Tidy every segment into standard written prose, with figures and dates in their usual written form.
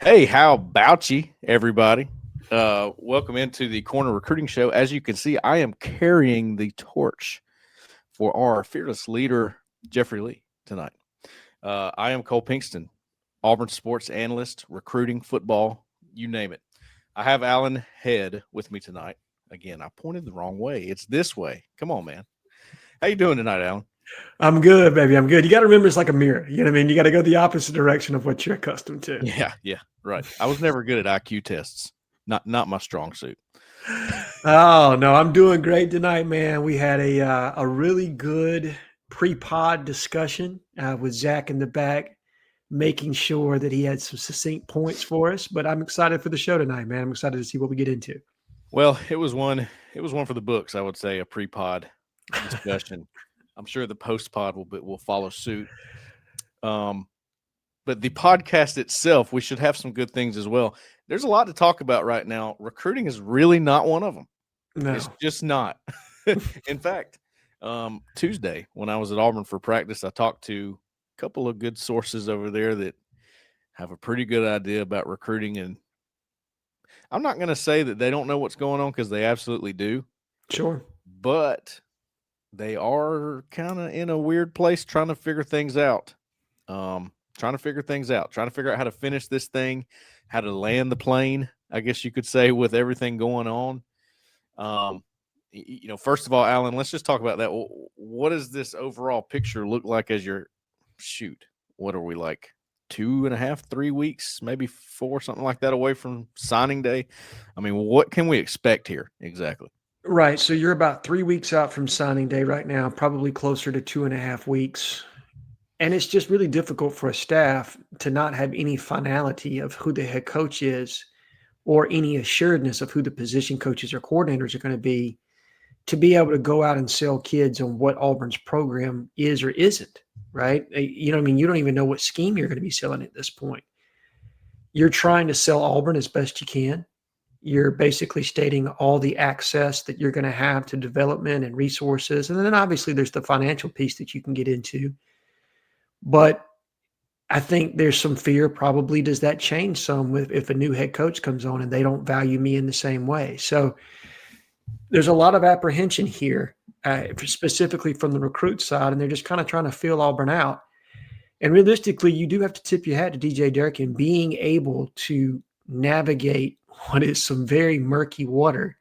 Hey, how about you, everybody? Welcome into the Corner Recruiting Show. As you can see, I am carrying the torch for our fearless leader, Jeffrey Lee, tonight. I am Cole Pinkston, Auburn Sports analyst, recruiting, football, you name it. I have Alan Head with me tonight. Again, I pointed the wrong way. It's this way. Come on, man. How you doing tonight, Alan? I'm good, baby. I'm good. You got to remember, it's like a mirror. You know what I mean? You got to go the opposite direction of what you're accustomed to. Yeah, right. I was never good at IQ tests. Not my strong suit. Oh no, I'm doing great tonight, man. We had a really good pre-pod discussion with Zach in the back, making sure that he had some succinct points for us. But I'm excited for the show tonight, man. I'm excited to see what we get into. Well, it was one. It was one for the books. I would say a pre-pod discussion. I'm sure the post-pod will follow suit. But the podcast itself, we should have some good things as well. There's a lot to talk about right now. Recruiting is really not one of them. No, It's just not. In fact, Tuesday when I was at Auburn for practice, I talked to a couple of good sources over there that have a pretty good idea about recruiting, and I'm not going to say that they don't know what's going on because they absolutely do, sure. but they are kind of in a weird place trying to figure things out. Trying to figure out how to finish this thing, how to land the plane, I guess you could say, with everything going on. First of all, Alan, let's just talk about that. What does this overall picture look like as your shoot? What are we like 2.5, 3 weeks, maybe 4, something like that away from signing day? I mean, what can we expect here exactly? Right. So you're about 3 weeks out from signing day right now, probably closer to 2.5 weeks. And it's just really difficult for a staff to not have any finality of who the head coach is or any assuredness of who the position coaches or coordinators are going to be able to go out and sell kids on what Auburn's program is or isn't, right? You know what I mean? You don't even know what scheme you're going to be selling at this point. You're trying to sell Auburn as best you can. You're basically stating all the access that you're going to have to development and resources. And then obviously there's the financial piece that you can get into. But I think there's some fear probably does that change some with if a new head coach comes on and they don't value me in the same way. So there's a lot of apprehension here, specifically from the recruit side, and they're just kind of trying to feel Auburn out. And realistically, you do have to tip your hat to DJ Durkin being able to navigate what is some very murky water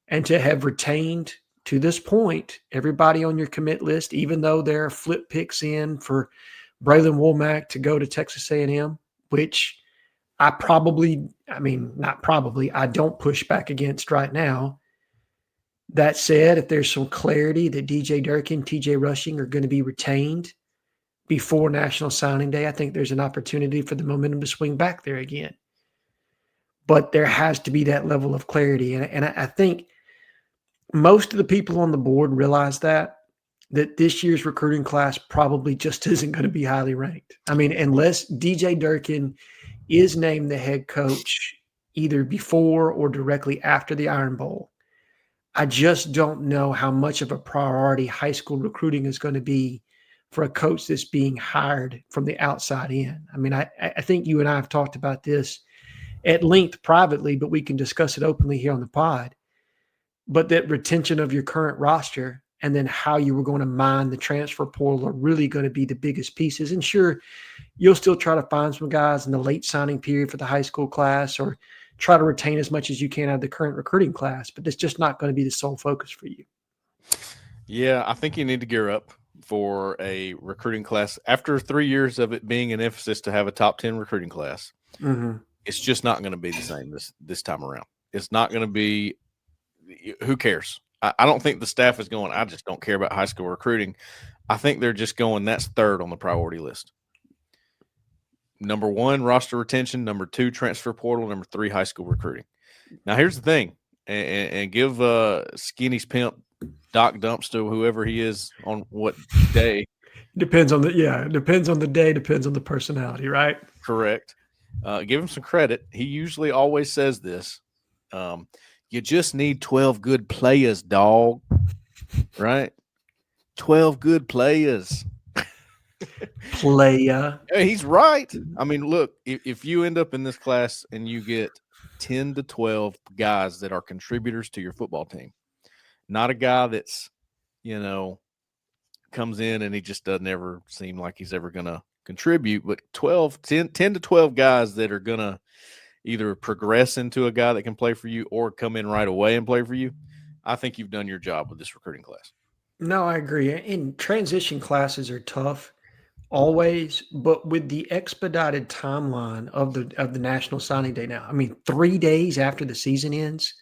and to have retained to this point everybody on your commit list, even though there are flip picks in for Braylon Womack to go to Texas A&M, which I don't push back against right now. That said, if there's some clarity that DJ Durkin, TJ Rushing are going to be retained before National Signing Day, I think there's an opportunity for the momentum to swing back there again. But there has to be that level of clarity. And I think most of the people on the board realize that this year's recruiting class probably just isn't going to be highly ranked. I mean, unless DJ Durkin is named the head coach either before or directly after the Iron Bowl, I just don't know how much of a priority high school recruiting is going to be for a coach that's being hired from the outside in. I mean, I think you and I have talked about this at length privately, but we can discuss it openly here on the pod. But that retention of your current roster and then how you were going to mine the transfer portal are really going to be the biggest pieces. And sure, you'll still try to find some guys in the late signing period for the high school class or try to retain as much as you can out of the current recruiting class, but it's just not going to be the sole focus for you. Yeah, I think you need to gear up for a recruiting class after 3 years of it being an emphasis to have a top 10 recruiting class. Mm-hmm. It's just not going to be the same this time around. It's not going to be. Who cares? I don't think the staff is going, I just don't care about high school recruiting. I think they're just going, that's third on the priority list. Number 1, roster retention. Number 2, transfer portal. Number 3, high school recruiting. Now, here's the thing, and give Skinny's pimp Doc Dumps to whoever he is on what day. Depends on the day, depends on the personality, right? Correct. Give him some credit. He usually always says this. You just need 12 good players, dog. Right? 12 good players. Playa. Hey, he's right. I mean, look, if you end up in this class and you get 10 to 12 guys that are contributors to your football team, not a guy that's, you know, comes in and he just doesn't ever seem like he's ever going to contribute, but 10 to 12 guys that are going to either progress into a guy that can play for you or come in right away and play for you, I think you've done your job with this recruiting class. No, I agree. And transition classes are tough always, but with the expedited timeline of the National Signing Day now, I mean, 3 days after the season ends,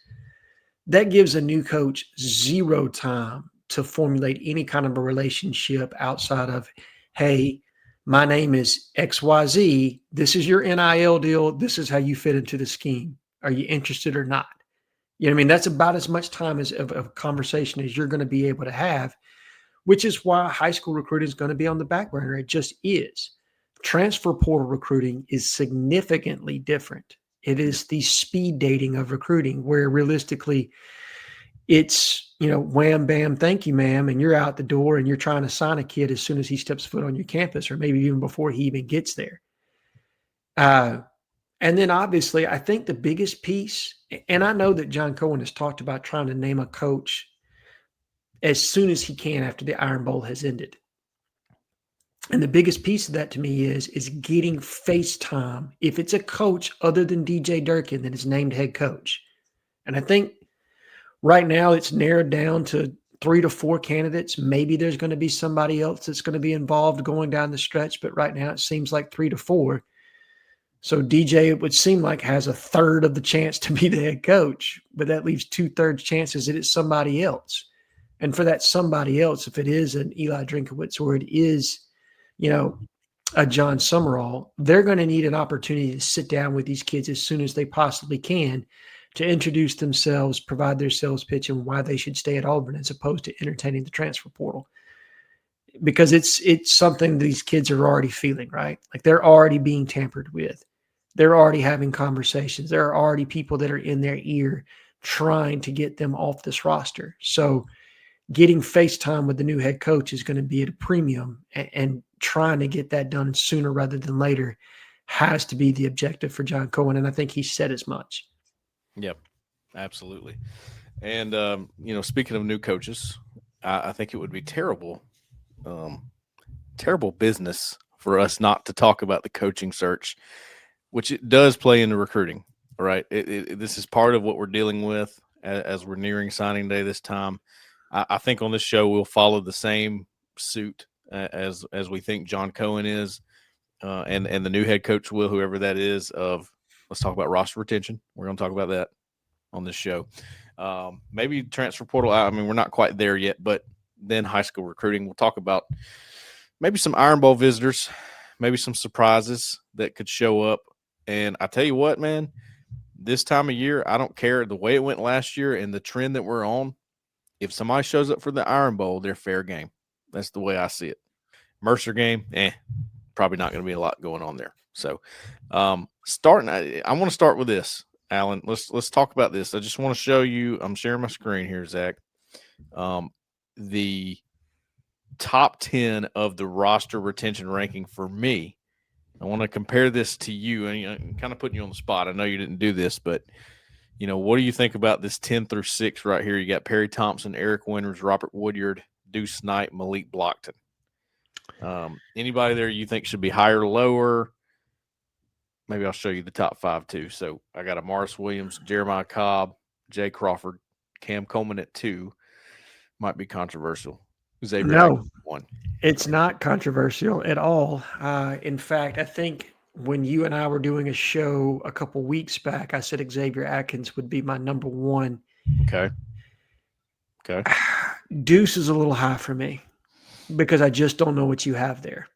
that gives a new coach zero time to formulate any kind of a relationship outside of, hey, my name is XYZ. This is your NIL deal. This is how you fit into the scheme. Are you interested or not? You know what I mean? That's about as much time as of a conversation as you're going to be able to have, which is why high school recruiting is going to be on the back burner. It just is. Transfer portal recruiting is significantly different. It is the speed dating of recruiting, where realistically it's, wham, bam, thank you, ma'am. And you're out the door and you're trying to sign a kid as soon as he steps foot on your campus, or maybe even before he even gets there. And then obviously, I think the biggest piece, and I know that John Cohen has talked about trying to name a coach as soon as he can after the Iron Bowl has ended. And the biggest piece of that to me is getting face time. If it's a coach other than DJ Durkin that is named head coach. And I think right now it's narrowed down to 3 to 4 candidates. Maybe there's going to be somebody else that's going to be involved going down the stretch, but right now it seems like 3 to 4. So DJ, it would seem like, has a third of the chance to be the head coach, but that leaves 2/3 chances that it's somebody else. And for that somebody else, if it is an Eli Drinkowitz or it is, a John Sumrall, they're going to need an opportunity to sit down with these kids as soon as they possibly can to introduce themselves, provide their sales pitch, and why they should stay at Auburn as opposed to entertaining the transfer portal. Because it's something these kids are already feeling, right? Like they're already being tampered with. They're already having conversations. There are already people that are in their ear trying to get them off this roster. So getting FaceTime with the new head coach is going to be at a premium, and trying to get that done sooner rather than later has to be the objective for John Cohen. And I think he said as much. Yep, absolutely. And, speaking of new coaches, I think it would be terrible business for us not to talk about the coaching search, which it does play into recruiting, right? This is part of what we're dealing with as we're nearing signing day this time. I think on this show we'll follow the same suit as we think John Cohen is, and the new head coach will, whoever that is. Of let's talk about roster retention. We're going to talk about that on this show. Maybe transfer portal. I mean, we're not quite there yet, but then high school recruiting. We'll talk about maybe some Iron Bowl visitors, maybe some surprises that could show up. And I tell you what, man, this time of year, I don't care the way it went last year and the trend that we're on. If somebody shows up for the Iron Bowl, they're fair game. That's the way I see it. Mercer game, probably not going to be a lot going on there. So, starting, I want to start with this, Alan. Let's talk about this. I just want to show you. I'm sharing my screen here, Zach. The top 10 of the roster retention ranking for me. I want to compare this to you, and I'm kind of putting you on the spot. I know you didn't do this, but what do you think about this 10 through 6 right here? You got Perry Thompson, Eric Winters, Robert Woodyard, Deuce Knight, Malik Blockton. Anybody there you think should be higher or lower? Maybe I'll show you the top 5 too. So I got a Morris Williams, Jeremiah Cobb, Jay Crawford, Cam Coleman at 2. Might be controversial. Xavier No, 1. it's not controversial at all. In fact, I think when you and I were doing a show a couple weeks back, I said Xavier Atkins would be my number 1. Okay. Deuce is a little high for me because I just don't know what you have there.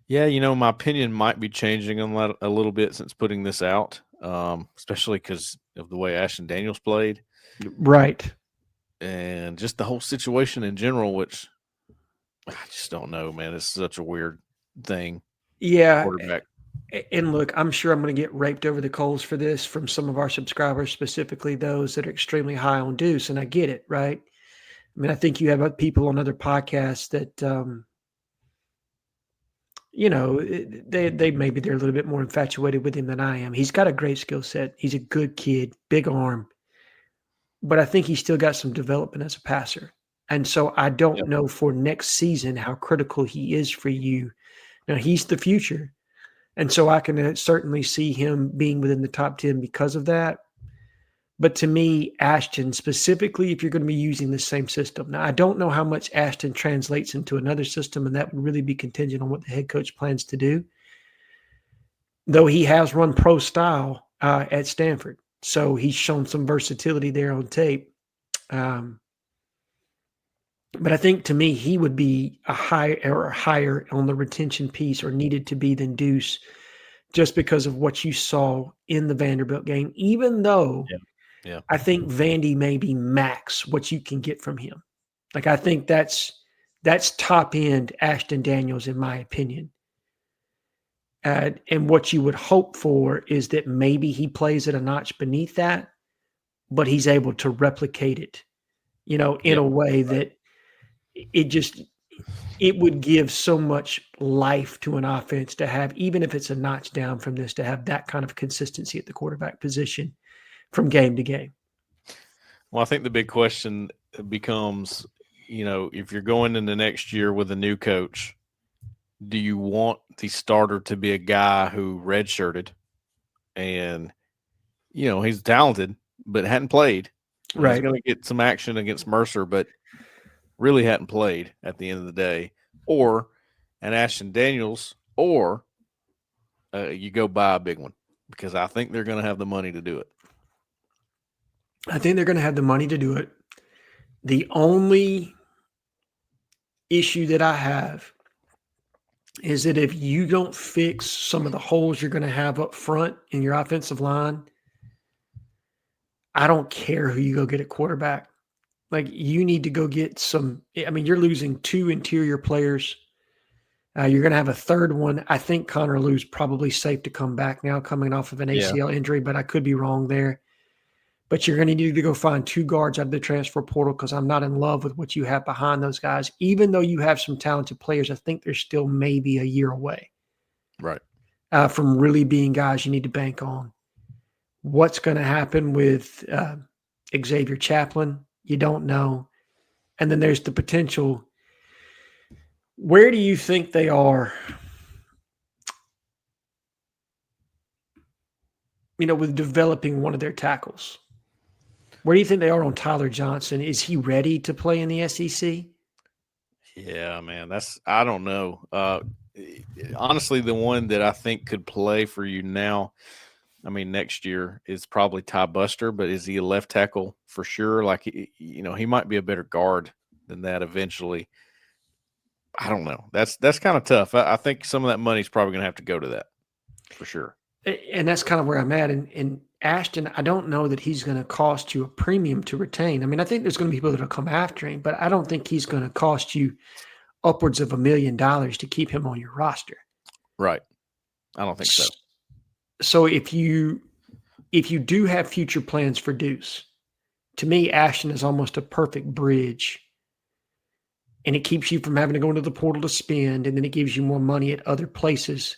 Yeah, my opinion might be changing on a little bit since putting this out, especially because of the way Ashton Daniels played. Right. And just the whole situation in general, which I just don't know, man. It's such a weird thing. Yeah. Quarterback. And look, I'm sure I'm going to get raped over the coals for this from some of our subscribers, specifically those that are extremely high on Deuce. And I get it, right? I mean, I think you have people on other podcasts that they maybe they're a little bit more infatuated with him than I am. He's got a great skill set. He's a good kid, big arm, but I think he's still got some development as a passer. And so I don't Yep. know for next season how critical he is for you. Now he's the future, and so I can certainly see him being within the top 10 because of that. But to me, Ashton, specifically, if you're going to be using the same system. Now, I don't know how much Ashton translates into another system, and that would really be contingent on what the head coach plans to do. Though he has run pro style at Stanford. So he's shown some versatility there on tape. But I think to me, he would be a higher on the retention piece or needed to be than Deuce just because of what you saw in the Vanderbilt game, even though Yeah. I think Vandy may be max what you can get from him. Like I think that's top end Ashton Daniels in my opinion. And what you would hope for is that maybe he plays at a notch beneath that, but he's able to replicate it, in a way that it would give so much life to an offense to have, even if it's a notch down from this, to have that kind of consistency at the quarterback position from game to game. Well, I think the big question becomes, if you're going into next year with a new coach, do you want the starter to be a guy who redshirted and, he's talented but hadn't played? Right. He's going to get some action against Mercer, but really hadn't played at the end of the day. Or an Ashton Daniels, or you go buy a big one, because I think they're going to have the money to do it. I think they're going to have the money to do it. The only issue that I have is that if you don't fix some of the holes you're going to have up front in your offensive line, I don't care who you go get at quarterback. Like you need to go get some. I mean, you're losing 2 interior players. You're going to have a third one. I think Connor Lou's probably safe to come back now, coming off of an ACL injury, but I could be wrong there. But you're going to need to go find 2 guards out of the transfer portal because I'm not in love with what you have behind those guys. Even though you have some talented players, I think they're still maybe a year away, right, from really being guys you need to bank on. What's going to happen with Xavier Chaplin? You don't know. And then there's the potential. Where do you think they are, with developing one of their tackles? Where do you think they are on Tyler Johnson? Is he ready to play in the SEC? Yeah, man, I don't know. Honestly, the one that I think could play for you now, next year, is probably Ty Buster. But is he a left tackle for sure? Like, he might be a better guard than that eventually. I don't know. That's kind of tough. I think some of that money's probably going to have to go to that for sure. And that's kind of where I'm at. And Ashton, I don't know that he's going to cost you a premium to retain. I think there's going to be people that will come after him, but I don't think he's going to cost you upwards of $1 million to keep him on your roster. Right. I don't think so. So if you do have future plans for Deuce, to me, Ashton is almost a perfect bridge. And it keeps you from having to go into the portal to spend, and then it gives you more money at other places.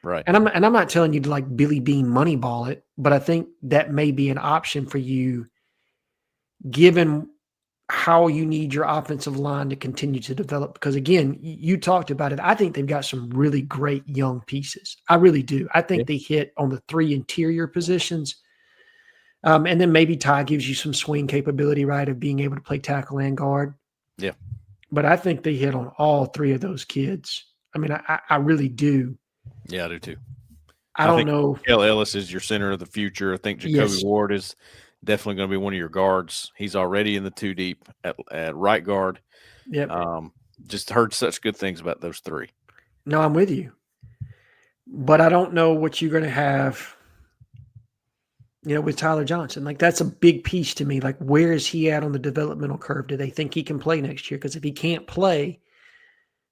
Right. And I'm not telling you to like Billy Bean Moneyball it, but I think that may be an option for you, given how you need your offensive line to continue to develop. Because again, you talked about it. I think they've got some really great young pieces. I really do. I think they hit on the 3 interior positions. And then maybe Ty gives you some swing capability, right, of being able to play tackle and guard. Yeah. But I think they hit on all 3 of those kids. I really do. Yeah, I do too. I don't know. Mikael Ellis is your center of the future. I think Jacoby Ward is definitely going to be one of your guards. He's already in the 2 deep at right guard. Yep. Just heard such good things about those 3. No, I'm with you. But I don't know what you're going to have, with Tyler Johnson. Like, that's a big piece to me. Like, where is he at on the developmental curve? Do they think he can play next year? Because if he can't play,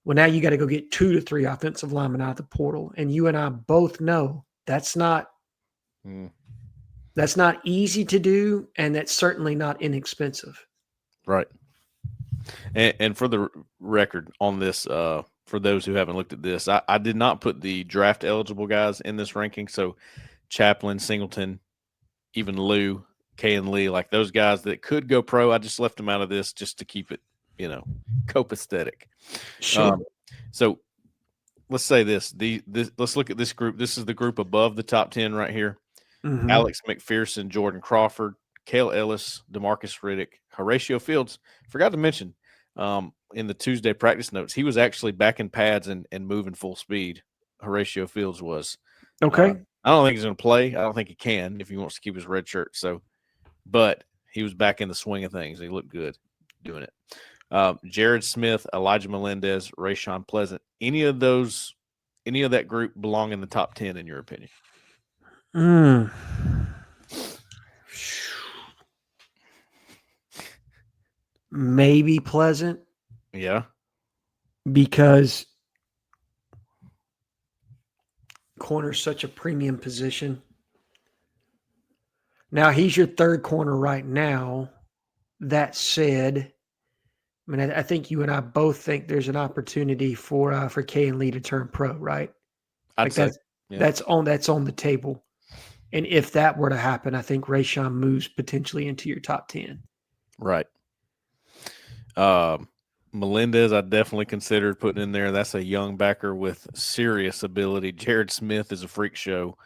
well, now you got to go get 2 to 3 offensive linemen out of the portal. And you and I both know that's not easy to do, and that's certainly not inexpensive. Right. And for the record on this, for those who haven't looked at this. I did not put the draft eligible guys in this ranking. So Chaplin, Singleton, even Lou, Kay and Lee, like those guys that could go pro. I just left them out of this just to keep it, copacetic. Sure. So let's say this. Let's look at this group. This is the group above the top 10 right here. Mhm. Alex McPherson, Jordan Crawford, Cale Ellis, DeMarcus Riddick, Horatio Fields. Forgot to mention in the Tuesday practice notes, he was actually back in pads and moving full speed. Horatio Fields was. Okay. I don't think he's going to play. I don't think he can if he wants to keep his red shirt. So, but he was back in the swing of things. He looked good doing it. Jared Smith, Elijah Melendez, Rayshawn Pleasant. Any of that group belong in the top 10 in your opinion? Mm. Maybe Pleasant Yeah. because corner's such a premium position. Now he's your third corner right now. That said, I mean, I think you and I both think there's an opportunity for Kay and Lee to turn pro, right? I'd Like say. that's on the table. And if that were to happen, I think Rayshawn moves potentially into your top 10. Right. Melendez, I definitely considered putting in there. That's a young backer with serious ability. Jared Smith is a freak show.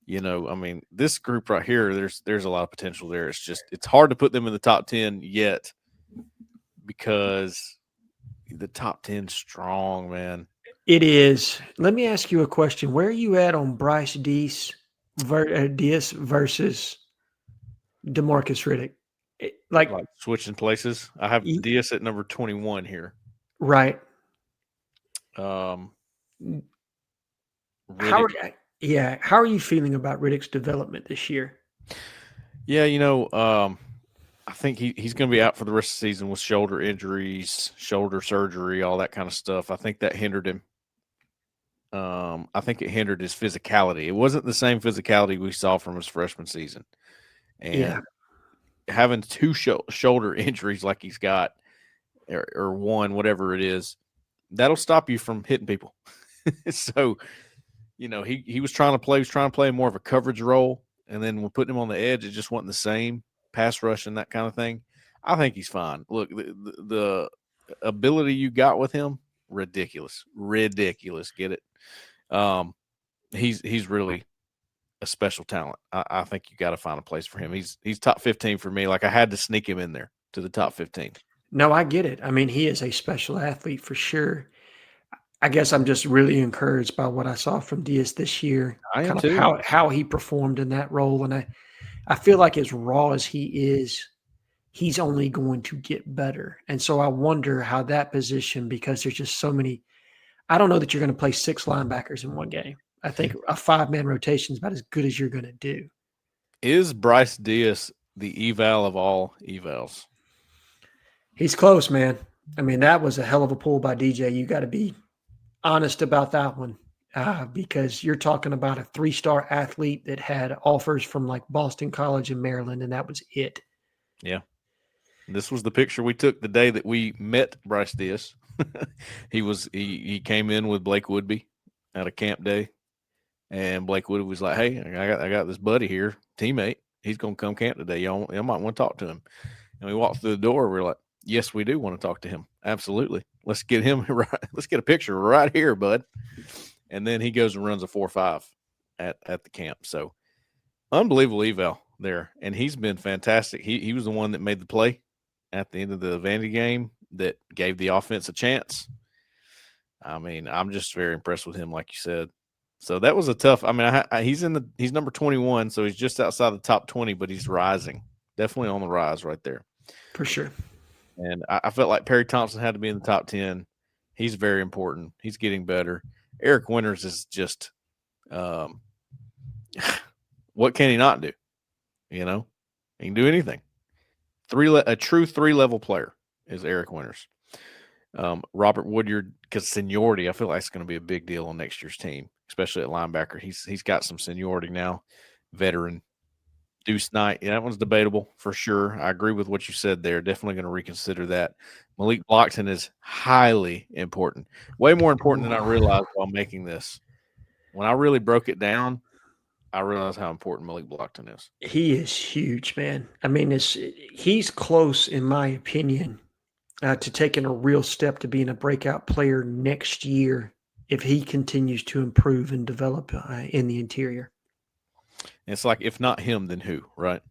I mean, this group right here, there's a lot of potential there. It's hard to put them in the top 10 yet because the top 10 strong, man. It is. Let me ask you a question. Where are you at on Bryce Diaz versus DeMarcus Riddick? Like, Like switching places. I have Diaz at number 21 here. right. Riddick. How are you feeling about Riddick's development this year? Yeah, I think he's going to be out for the rest of the season with shoulder injuries, shoulder surgery, all that kind of stuff. I think that hindered him. I think it hindered his physicality. It wasn't the same physicality we saw from his freshman season. And having two shoulder injuries like he's got, or one, whatever it is, that'll stop you from hitting people. So, he was trying to play. He was trying to play more of a coverage role, and then when putting him on the edge, it just wasn't the same pass rush and that kind of thing. I think he's fine. Look, the ability you got with him, ridiculous. Get it? He's really a special talent. I think you got to find a place for him. He's top 15 for me. Like I had to sneak him in there to the top 15. No, I get it. I mean, he is a special athlete for sure. I guess I'm just really encouraged by what I saw from Diaz this year. I am kind too. of how he performed in that role. And I feel like as raw as he is, he's only going to get better. And so I wonder how that position, because there's just so many, I don't know that you're going to play 6 linebackers in one game. I think a 5-man rotation is about as good as you're going to do. Is Bryce Diaz the eval of all evals? He's close, man. I mean, that was a hell of a pull by DJ. You got to be honest about that one because you're talking about a 3-star athlete that had offers from like Boston College and Maryland, and that was it. Yeah. This was the picture we took the day that we met Bryce Diaz. he came in with Blake Woodby at a camp day, and Blake Woodby was like, "Hey, I got this buddy here, teammate. He's gonna come camp today. Y'all might want to talk to him." And we walked through the door. We're like, "Yes, we do want to talk to him. Absolutely. Let's get him right. Let's get a picture right here, bud." And then he goes and runs a 4.5 at the camp. So unbelievable eval there, and he's been fantastic. He was the one that made the play at the end of the Vandy game that gave the offense a chance. I mean, I'm just very impressed with him, like you said. So that was a tough. I mean, he's number 21, so he's just outside the top 20, but he's rising, definitely on the rise right there for sure. And I felt like Perry Thompson had to be in the top 10. He's very important. He's getting better. Eric Winters is just, what can he not do? He can do anything. A true 3-level player is Eric Winters. Robert Woodyard, because seniority, I feel like it's going to be a big deal on next year's team, especially at linebacker. He's got some seniority now, veteran. Deuce Knight, yeah, that one's debatable for sure. I agree with what you said there. Definitely going to reconsider that. Malik Blockton is highly important, way more important than I realized while making this. When I really broke it down, I realized how important Malik Blockton is. He is huge, man. I mean, he's close, in my opinion, to taking a real step to being a breakout player next year if he continues to improve and develop in the interior. It's like, if not him, then who, right?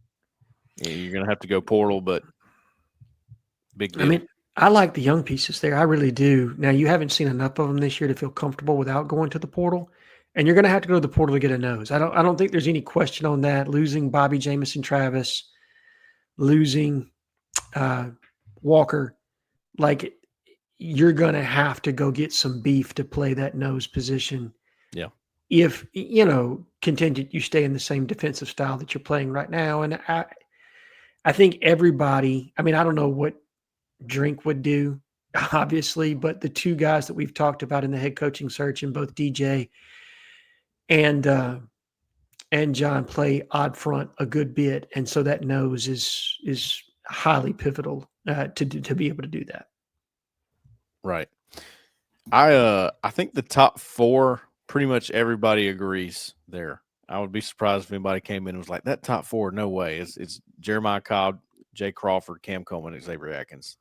You're going to have to go portal, but big deal. I mean, I like the young pieces there. I really do. Now, you haven't seen enough of them this year to feel comfortable without going to the portal, and you're going to have to go to the portal to get a nose. I don't think there's any question on that. Losing Bobby Jamison Travis, losing Walker, like you're going to have to go get some beef to play that nose position. Yeah. If, contingent you stay in the same defensive style that you're playing right now. And I think everybody, I mean, I don't know what Drink would do, obviously, but the two guys that we've talked about in the head coaching search, and both DJ and John play odd front a good bit. And so that nose is highly pivotal to be able to do that. Right. I think the top four, pretty much everybody agrees there. I would be surprised if anybody came in and was like, that top four, no way. It's Jeremiah Cobb, Jay Crawford, Cam Coleman, and Xavier Atkins.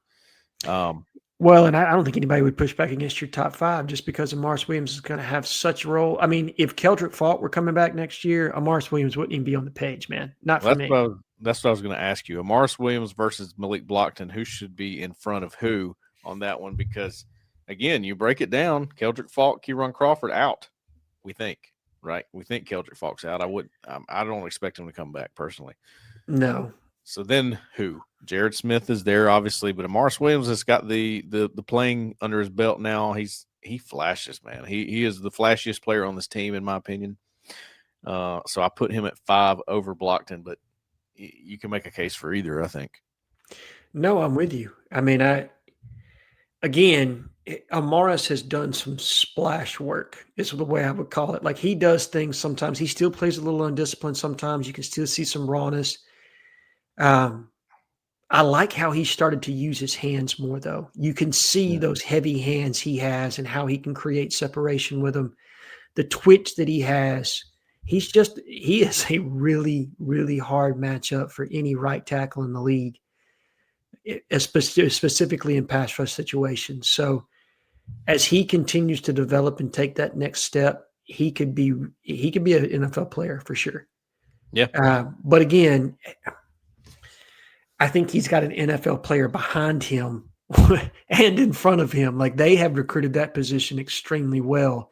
Well, and I don't think anybody would push back against your top five just because Amaris Williams is going to have such a role. I mean, if Keldrick Faulk were coming back next year, Amaris Williams wouldn't even be on the page, man. Not for me. That's what I was going to ask you. Amaris Williams versus Malik Blockton, who should be in front of who on that one? Because, again, you break it down, Keldrick Faulk, Kieran Crawford out, we think, right? We think Keldrick Faulk's out. I don't expect him to come back personally. No. So then who? Jared Smith is there, obviously, but Amaris Williams has got the playing under his belt now. He flashes, man. He is the flashiest player on this team, in my opinion. So I put him at 5 over Blockton, but you can make a case for either, I think. No, I'm with you. I mean, Amaris has done some splash work, is the way I would call it. Like, he does things sometimes. He still plays a little undisciplined sometimes. You can still see some rawness. I like how he started to use his hands more, though. You can see those heavy hands he has and how he can create separation with them. The twitch that he has, he is a really, really hard matchup for any right tackle in the league, specifically in pass rush situations. So as he continues to develop and take that next step, he could be an NFL player for sure. Yeah. But again, I think he's got an NFL player behind him and in front of him. Like, they have recruited that position extremely well.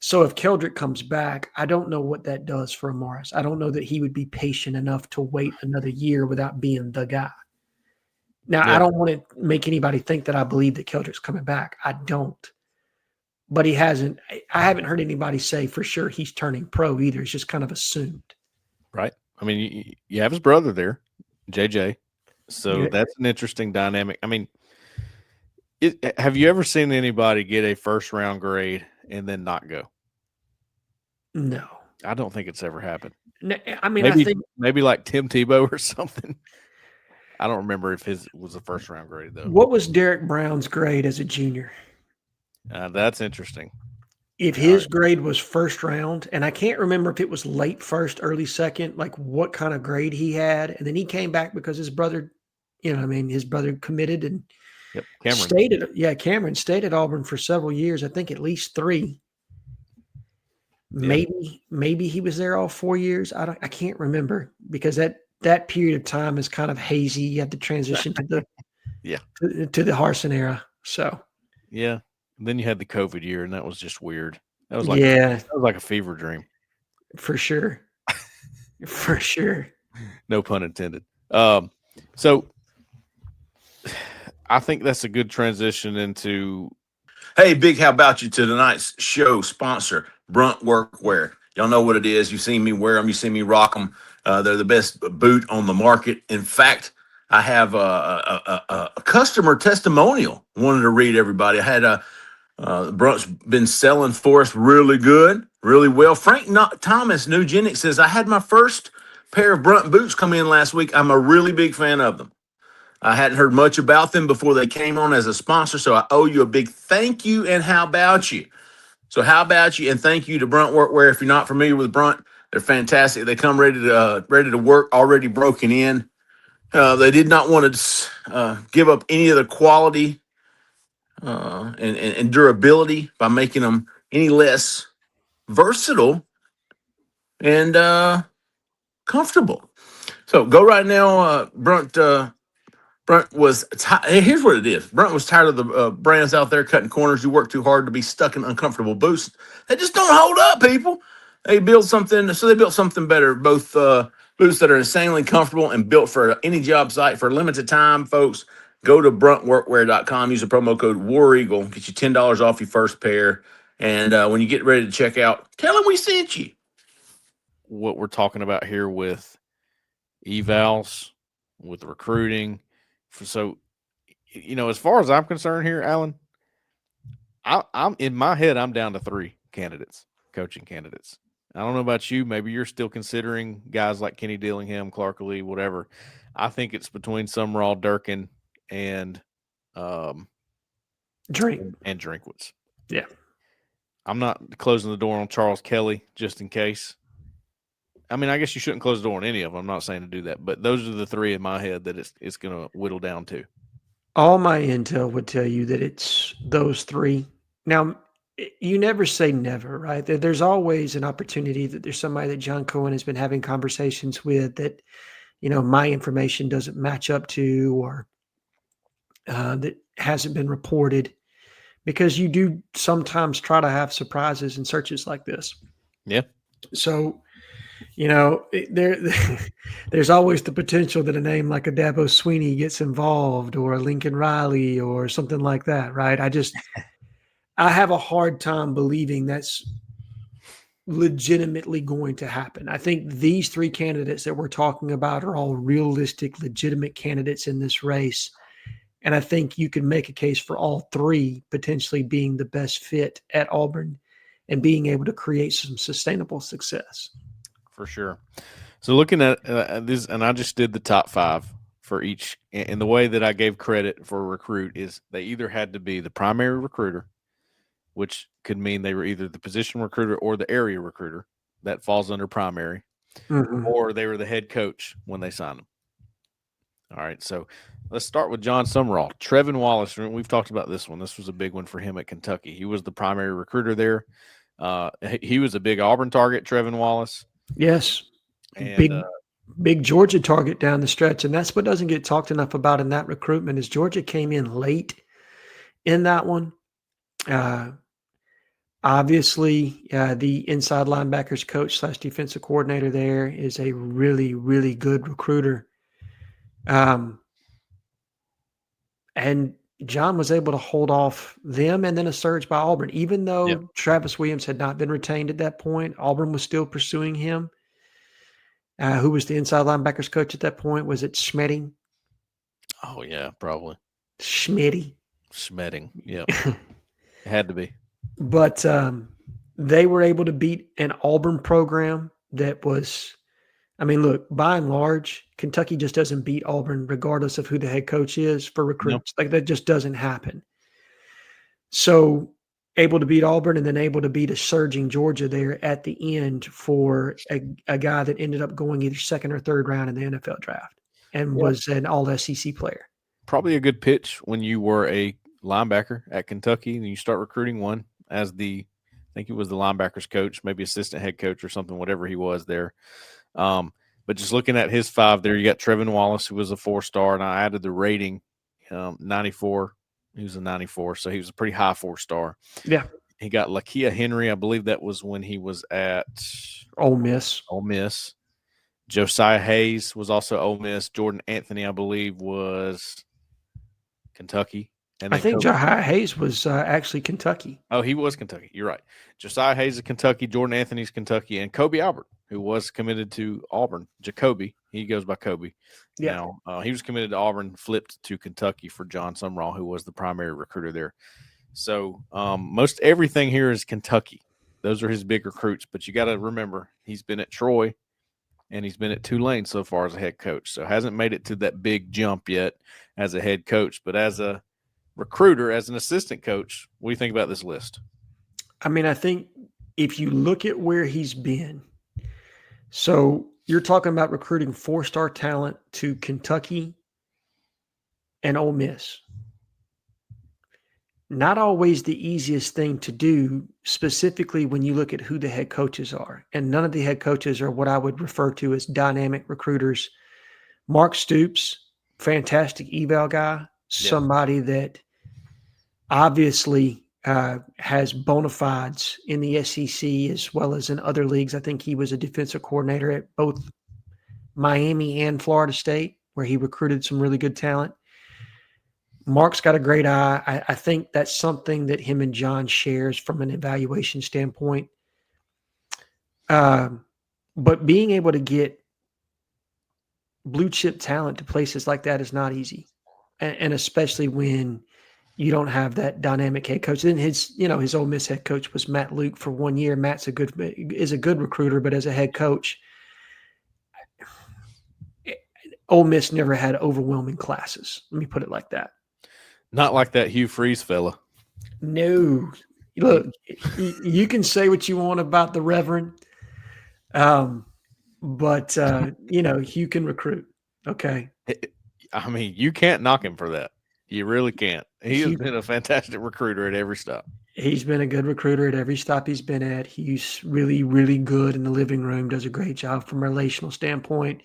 So if Keldrick comes back, I don't know what that does for Amaris. I don't know that he would be patient enough to wait another year without being the guy. Now, I don't want to make anybody think that I believe that Keldrick's coming back. I don't. But I haven't heard anybody say for sure he's turning pro either. It's just kind of assumed. Right. I mean, you have his brother there, JJ. So that's an interesting dynamic. I mean, have you ever seen anybody get a first-round grade and then not go? No. I don't think it's ever happened. No, I mean, maybe like Tim Tebow or something. I don't remember if his was a first-round grade, though. What was Derek Brown's grade as a junior? That's interesting. If his grade was first round, and I can't remember if it was late first, early second, like what kind of grade he had. And then he came back because his brother, his brother committed and Cameron stayed at Auburn for several years. I think at least 3. Maybe he was there all 4 years. I can't remember because that period of time is kind of hazy. You have to transition to the to the Harsin era. So yeah. And then you had the COVID year, and that was just weird. That was like a fever dream. For sure. For sure. No pun intended. So I think that's a good transition into. Hey, Big, how about you to tonight's show sponsor, Brunt Workwear. Y'all know what it is. You've seen me wear them. You see me rock them. They're the best boot on the market. In fact, I have a customer testimonial I wanted to read everybody. I had Brunt's been selling for us really good, really well. Frank Thomas Nugenic says, I had my first pair of Brunt boots come in last week. I'm a really big fan of them. I hadn't heard much about them before they came on as a sponsor, so I owe you a big thank you and how about you. So how about you and thank you to Brunt Workwear. If you're not familiar with Brunt, they're fantastic. They come ready to work, already broken in. They did not want to give up any of the quality and durability by making them any less versatile and comfortable. So go right now, Brunt. Brunt was here's what it is. Brunt was tired of the brands out there cutting corners. You work too hard to be stuck in uncomfortable boots. They just don't hold up, people. They built something, so they built something better. Both boots that are insanely comfortable and built for any job site for a limited time, folks. Go to bruntworkwear.com. Use the promo code WAREAGLE. Get you $10 off your first pair. And when you get ready to check out, tell them we sent you. What we're talking about here with evals, with recruiting. So, as far as I'm concerned here, Alan, I'm in my head, I'm down to 3 candidates, coaching candidates. I don't know about you. Maybe you're still considering guys like Kenny Dillingham, Clark Lee, whatever. I think it's between Sumrall, Durkin, and Drinkwitz. Yeah. I'm not closing the door on Charles Kelly just in case. I mean, I guess you shouldn't close the door on any of them. I'm not saying to do that, but those are the 3 in my head that it's going to whittle down to. All my intel would tell you that it's those 3. Now, you never say never, right? There's always an opportunity that there's somebody that John Cohen has been having conversations with that, my information doesn't match up to, or that hasn't been reported, because you do sometimes try to have surprises in searches like this. Yeah. So, there's always the potential that a name like a Dabo Sweeney gets involved, or a Lincoln Riley, or something like that, right? I have a hard time believing that's legitimately going to happen. I think these 3 candidates that we're talking about are all realistic, legitimate candidates in this race. And I think you can make a case for all 3 potentially being the best fit at Auburn and being able to create some sustainable success. For sure. So looking at this, and I just did the top 5 for each, and the way that I gave credit for a recruit is they either had to be the primary recruiter, which could mean they were either the position recruiter or the area recruiter. That falls under primary, or they were the head coach when they signed them. All right, so let's start with John Sumrall. Trevin Wallace, we've talked about this one. This was a big one for him at Kentucky. He was the primary recruiter there. He was a big Auburn target, Trevin Wallace. Yes. And, big Georgia target down the stretch. And that's what doesn't get talked enough about in that recruitment is Georgia came in late in that one. Obviously, the inside linebackers coach / defensive coordinator there is a really, really good recruiter. And John was able to hold off them and then a surge by Auburn. Even though Travis Williams had not been retained at that point, Auburn was still pursuing him. Who was the inside linebackers coach at that point? Was it Schmetting? Oh, yeah, probably. Schmetting, yeah. It had to be. But they were able to beat an Auburn program that was, look, by and large, Kentucky just doesn't beat Auburn regardless of who the head coach is for recruits. Like, that just doesn't happen. So able to beat Auburn and then able to beat a surging Georgia there at the end for a guy that ended up going either 2nd or 3rd round in the NFL draft and was an all-SEC player. Probably a good pitch when you were a linebacker at Kentucky and you start recruiting one as I think he was the linebackers coach, maybe assistant head coach or something, whatever he was there. But just looking at his 5 there, you got Trevin Wallace, who was a 4-star, and I added the rating, 94. He was a 94, so he was a pretty high 4-star. Yeah. He got Lakia Henry. I believe that was when he was at Ole Miss. Josiah Hayes was also Ole Miss. Jordan Anthony, I believe, was Kentucky. And I think Josiah Hayes was actually Kentucky. Oh, he was Kentucky. You're right. Josiah Hayes is Kentucky. Jordan Anthony's Kentucky. And Kobe Albert, who was committed to Auburn. Jacoby. He goes by Kobe. Yeah. Now, he was committed to Auburn, flipped to Kentucky for John Sumrall, who was the primary recruiter there. So most everything here is Kentucky. Those are his big recruits. But you got to remember, he's been at Troy. and he's been at Tulane so far as a head coach. So hasn't made it to that big jump yet as a head coach. But as a recruiter, as an assistant coach, what do you think about this list? I mean, I think if you look at where he's been, so you're talking about recruiting 4-star talent to Kentucky and Ole Miss. Not always the easiest thing to do, specifically when you look at who the head coaches are. And none of the head coaches are what I would refer to as dynamic recruiters. Mark Stoops, fantastic eval guy, somebody that obviously has bona fides in the SEC as well as in other leagues. I think he was a defensive coordinator at both Miami and Florida State, where he recruited some really good talent. Mark's got a great eye. I think that's something that him and John shares from an evaluation standpoint. But being able to get blue chip talent to places like that is not easy. And especially when you don't have that dynamic head coach. Then his Ole Miss head coach was Matt Luke for 1 year. Matt's is a good recruiter, but as a head coach, Ole Miss never had overwhelming classes. Let me put it like that. Not like that Hugh Freeze fella. No. Look, you can say what you want about the Reverend, but Hugh can recruit. Okay. I mean, you can't knock him for that. You really can't. He has been a fantastic recruiter at every stop. He's been a good recruiter at every stop he's been at. He's really, really good in the living room, does a great job from a relational standpoint.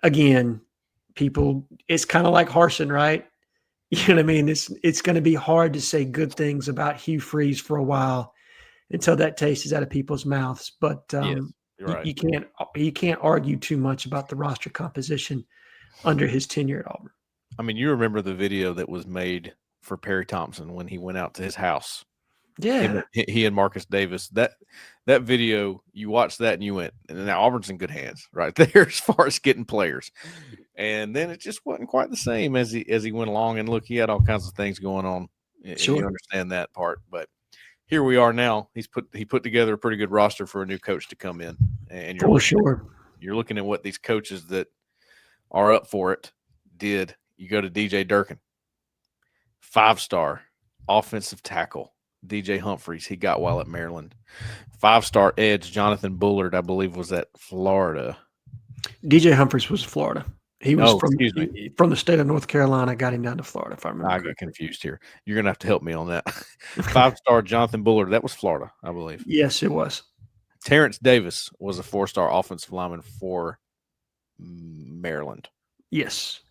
Again, it's kind of like Harsin, right? You know what I mean? It's going to be hard to say good things about Hugh Freeze for a while until that taste is out of people's mouths. But Yes, you're right. you can't argue too much about the roster composition under his tenure at Auburn. I mean, you remember the video that was made for Perry Thompson when he went out to his house. Yeah. He and Marcus Davis. That video, you watched that and you went, and now Auburn's in good hands right there as far as getting players. And then it just wasn't quite the same as he went along. And look, he had all kinds of things going on. Sure. You understand that part. But here we are now. He put together a pretty good roster for a new coach to come in. And you're looking at what these coaches that are up for it did. You go to DJ Durkin, 5-star offensive tackle. DJ Humphreys, he got while at Maryland. 5-star edge, Jonathan Bullard, I believe, was at Florida. DJ Humphreys was Florida. He was from the state of North Carolina, got him down to Florida, if I remember. I got confused here. You're going to have to help me on that. 5-star Jonathan Bullard, that was Florida, I believe. Yes, it was. Terrence Davis was a 4-star offensive lineman for Maryland. Yes.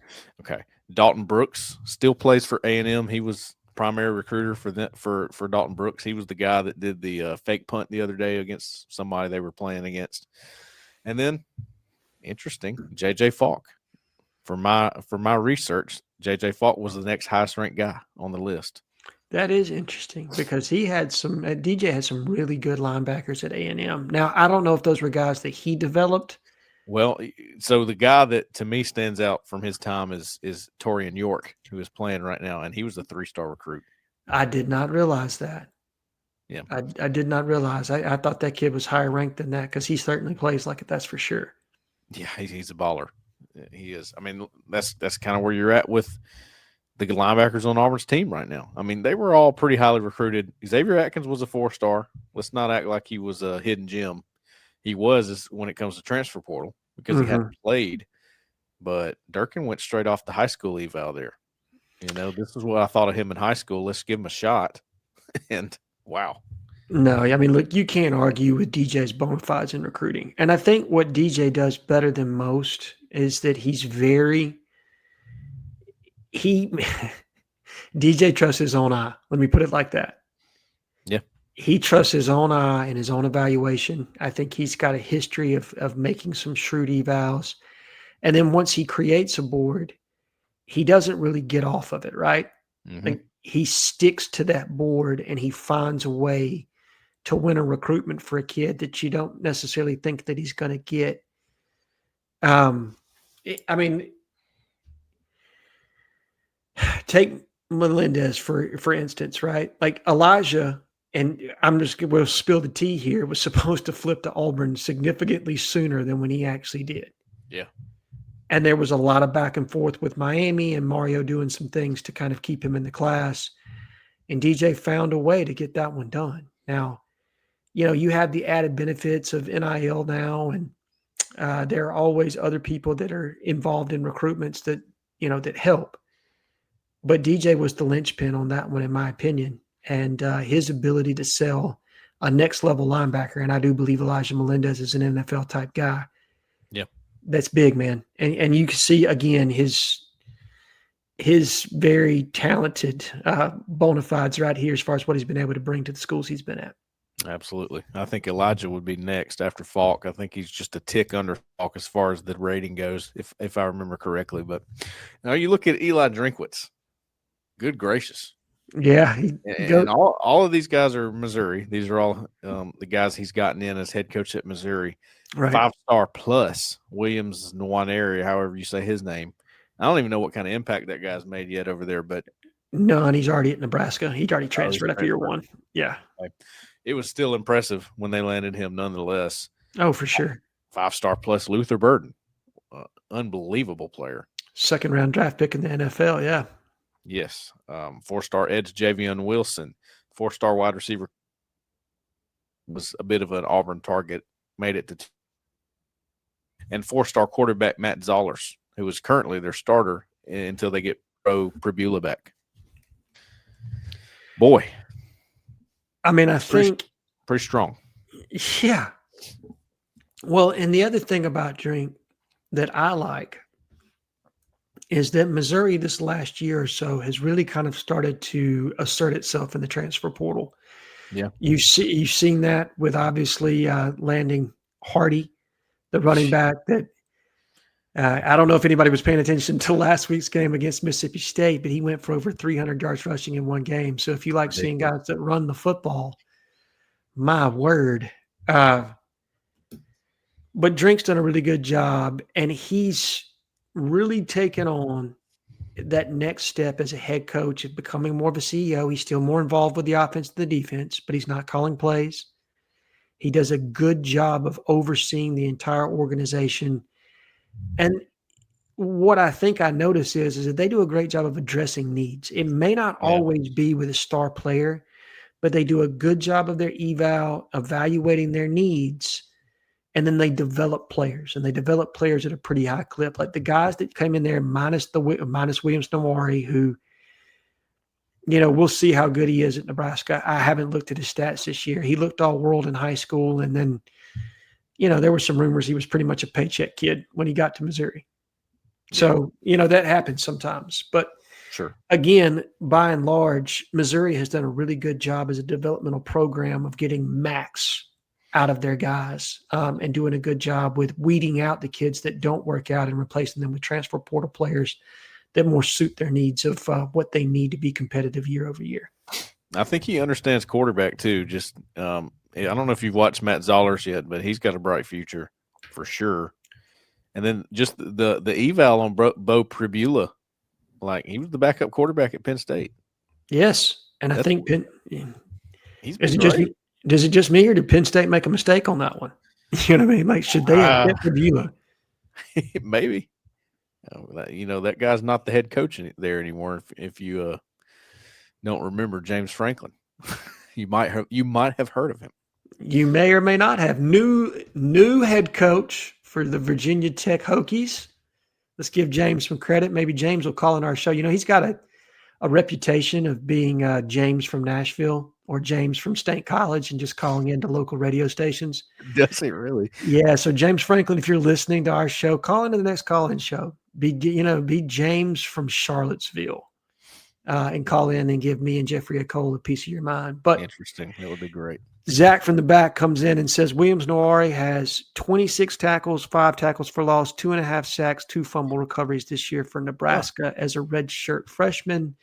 Okay. Dalton Brooks still plays for A&M. He was primary recruiter for Dalton Brooks. He was the guy that did the fake punt the other day against somebody they were playing against. And then, interesting, J.J. Falk. For my research, J.J. Falk was the next highest ranked guy on the list. That is interesting because DJ had some really good linebackers at A&M. Now, I don't know if those were guys that he developed. Well, so the guy that to me stands out from his time is Torian York, who is playing right now, and he was a 3-star recruit. I did not realize that. Yeah, I did not realize. I thought that kid was higher ranked than that because he certainly plays like it. That's for sure. Yeah, he's a baller. He is. I mean, that's kind of where you're at with the linebackers on Auburn's team right now. I mean, they were all pretty highly recruited. Xavier Atkins was a 4-star. Let's not act like he was a hidden gem. He was when it comes to transfer portal because he hadn't played. But Durkin went straight off the high school eval there. This is what I thought of him in high school. Let's give him a shot. And wow. No, I mean, look, you can't argue with DJ's bona fides in recruiting. And I think what DJ does better than most is that DJ trusts his own eye. Let me put it like that. Yeah. He trusts his own eye and his own evaluation. I think he's got a history of making some shrewd evals. And then once he creates a board, he doesn't really get off of it, right? Mm-hmm. Like he sticks to that board and he finds a way to win a recruitment for a kid that you don't necessarily think that he's going to get. I mean, take Melendez for instance, right? Like Elijah and we'll spill the tea here, was supposed to flip to Auburn significantly sooner than when he actually did. Yeah. And there was a lot of back and forth with Miami and Mario doing some things to kind of keep him in the class. And DJ found a way to get that one done. Now, you have the added benefits of NIL now, and there are always other people that are involved in recruitments that, that help. But DJ was the linchpin on that one, in my opinion. And his ability to sell a next level linebacker, and I do believe Elijah Melendez is an NFL type guy. Yeah, that's big, man. And you can see again his very talented bona fides right here as far as what he's been able to bring to the schools he's been at. Absolutely. I think Elijah would be next after Falk. I think he's just a tick under Falk as far as the rating goes, if I remember correctly. But now you look at Eli Drinkwitz. Good gracious. Yeah. And all of these guys are Missouri. These are all the guys he's gotten in as head coach at Missouri. Right. 5-star plus Williams Nwaneri, however you say his name. I don't even know what kind of impact that guy's made yet over there, but none. He's already at Nebraska. He'd already transferred after year one. Yeah. It was still impressive when they landed him nonetheless. Oh, for sure. 5-star plus Luther Burden. Unbelievable player. Second round draft pick in the NFL. Yeah. Yes. 4-star edge Javion Wilson. 4-star wide receiver was a bit of an Auburn target. Made it to and 4-star quarterback Matt Zollers, who is currently their starter until they get Pro Pribula back. Boy. I mean, I think pretty strong. Yeah. Well, and the other thing about Drink that I like is that Missouri this last year or so has really kind of started to assert itself in the transfer portal. Yeah. You've seen that with obviously landing Hardy, the running back that I don't know if anybody was paying attention to last week's game against Mississippi State, but he went for over 300 yards rushing in one game. So if you like seeing guys that run the football, my word. But Drink's done a really good job, and he's really taken on that next step as a head coach of becoming more of a CEO. He's still more involved with the offense than the defense, but he's not calling plays. He does a good job of overseeing the entire organization. And what I think I notice is that they do a great job of addressing needs. It may not always be with a star player, but they do a good job of their evaluating their needs. And then they develop players, and they develop players at a pretty high clip. Like the guys that came in there minus Williams Nwaneri, who, we'll see how good he is at Nebraska. I haven't looked at his stats this year. He looked all world in high school. And then, there were some rumors he was pretty much a paycheck kid when he got to Missouri. So, that happens sometimes. But sure, again, by and large, Missouri has done a really good job as a developmental program of getting max out of their guys and doing a good job with weeding out the kids that don't work out and replacing them with transfer portal players that more suit their needs of what they need to be competitive year over year. I think he understands quarterback too. Just I don't know if you've watched Matt Zollers yet, but he's got a bright future for sure. And then just the eval on Bo Pribula, like he was the backup quarterback at Penn State. Yes, and I think he's been great. Does it just me, or did Penn State make a mistake on that one? You know what I mean? Like, should they have kept Pribula? Maybe. That guy's not the head coach there anymore. If you don't remember James Franklin, you might have heard of him. You may or may not have. New head coach for the Virginia Tech Hokies. Let's give James some credit. Maybe James will call in our show. He's got a reputation of being James from Nashville or James from State College and just calling into local radio stations. Does he really? Yeah. So James Franklin, if you're listening to our show, call into the next call-in show. Be James from Charlottesville and call in and give me and Jeffrey Cole a piece of your mind. But interesting. That would be great. Zach from the back comes in and says, Williams Nwaneri has 26 tackles, 5 tackles for loss, 2.5 sacks, 2 fumble recoveries this year for Nebraska as a redshirt freshman.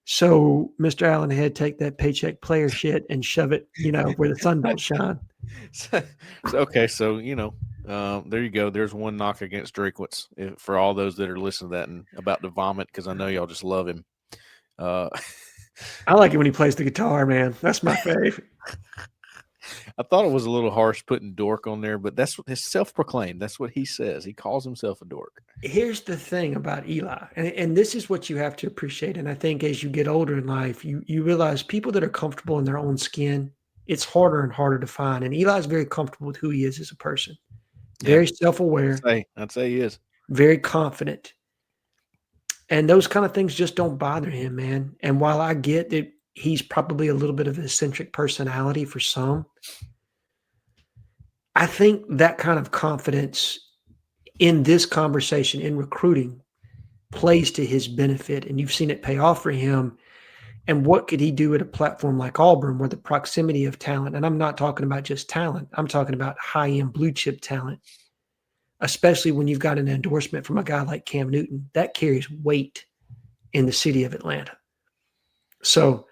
So, Mr. Allenhead, take that paycheck player shit and shove it, where the sun don't shine. Okay, so, there you go. There's one knock against Drinkwitz for all those that are listening to that and about to vomit because I know y'all just love him. I like it when he plays the guitar, man. That's my fave. I thought it was a little harsh putting dork on there, but that's what his self-proclaimed. That's what he says. He calls himself a dork. Here's the thing about Eli, and this is what you have to appreciate. And I think as you get older in life, you realize people that are comfortable in their own skin, it's harder and harder to find. And Eli's very comfortable with who he is as a person, very self-aware, I'd say he is very confident. And those kind of things just don't bother him, man. And while I get that he's probably a little bit of an eccentric personality for some, I think that kind of confidence in this conversation in recruiting plays to his benefit. And you've seen it pay off for him. And what could he do at a platform like Auburn where the proximity of talent, and I'm not talking about just talent, I'm talking about high-end blue chip talent, especially when you've got an endorsement from a guy like Cam Newton, that carries weight in the city of Atlanta. So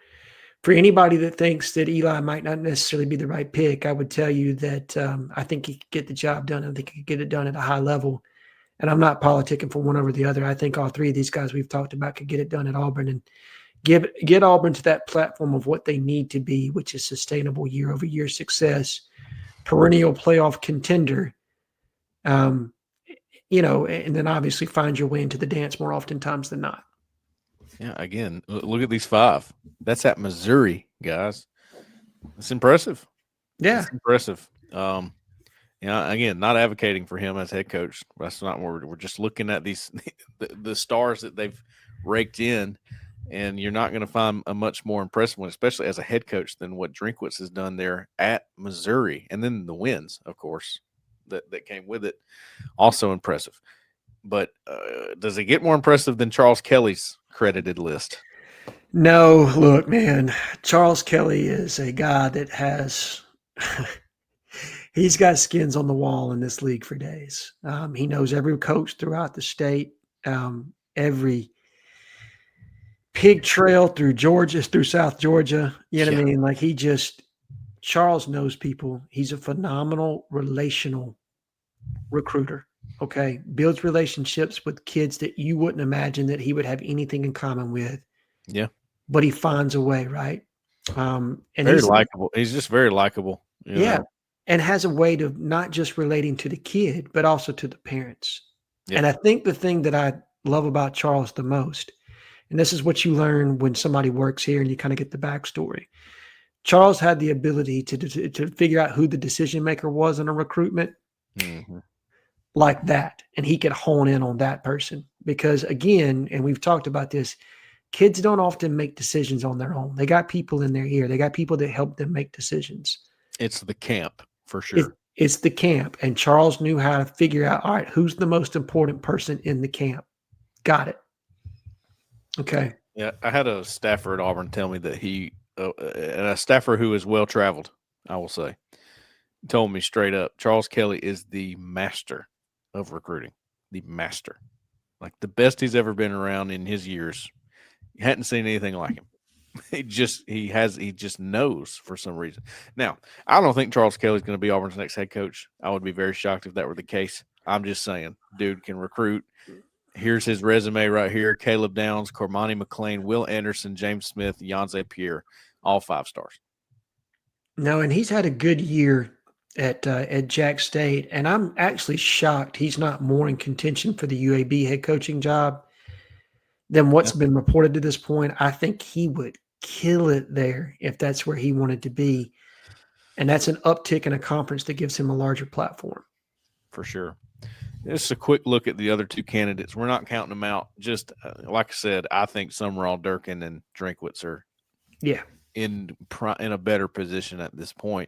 for anybody that thinks that Eli might not necessarily be the right pick, I would tell you that I think he could get the job done. I think he could get it done at a high level. And I'm not politicking for one over the other. I think all three of these guys we've talked about could get it done at Auburn and get Auburn to that platform of what they need to be, which is sustainable year-over-year success, perennial playoff contender, and then obviously find your way into the dance more oftentimes than not. Yeah, again, look at these 5. That's at Missouri, guys. It's impressive. Yeah. It's impressive. Again, not advocating for him as head coach. That's not what we're just looking at these the stars that they've raked in, and you're not going to find a much more impressive one, especially as a head coach, than what Drinkwitz has done there at Missouri. And then the wins, of course, that came with it, also impressive. But does it get more impressive than Charles Kelly's credited list? No, look, man, Charles Kelly is a guy that has he's got skins on the wall in this league for days. He knows every coach throughout the state, every pig trail through Georgia, through South Georgia. You know what I mean? Like Charles knows people. He's a phenomenal relational recruiter. Okay. Builds relationships with kids that you wouldn't imagine that he would have anything in common with. Yeah. But he finds a way, right? And very likable. He's just very likable. Yeah. Know? And has a way to not just relating to the kid, but also to the parents. Yeah. And I think the thing that I love about Charles the most, and this is what you learn when somebody works here and you kind of get the backstory. Charles had the ability to figure out who the decision maker was in a recruitment. Mm-hmm. Like that. And he could hone in on that person because again, and we've talked about this, kids don't often make decisions on their own. They got people in their ear. They got people that help them make decisions. It's the camp for sure. It's the camp. And Charles knew how to figure out, all right, who's the most important person in the camp? Got it. Okay. Yeah. I had a staffer at Auburn tell me that and a staffer who is well-traveled, I will say, told me straight up, Charles Kelly is the master of recruiting, the master, like the best he's ever been around in his years. You hadn't seen anything like him. He just knows for some reason. Now, I don't think Charles Kelly's going to be Auburn's next head coach. I would be very shocked if that were the case. I'm just saying, dude can recruit. Here's his resume right here. Caleb Downs, Cormani McLean, Will Anderson, James Smith, Yanze Pierre, all 5 stars. No, and he's had a good year at Jack State, and I'm actually shocked he's not more in contention for the UAB head coaching job than what's been reported to this point. I think he would kill it there if that's where he wanted to be, and that's an uptick in a conference that gives him a larger platform. For sure. Just a quick look at the other 2 candidates. We're not counting them out. Just like I said, I think Sumrall, Durkin, and Drinkwitz are in a better position at this point.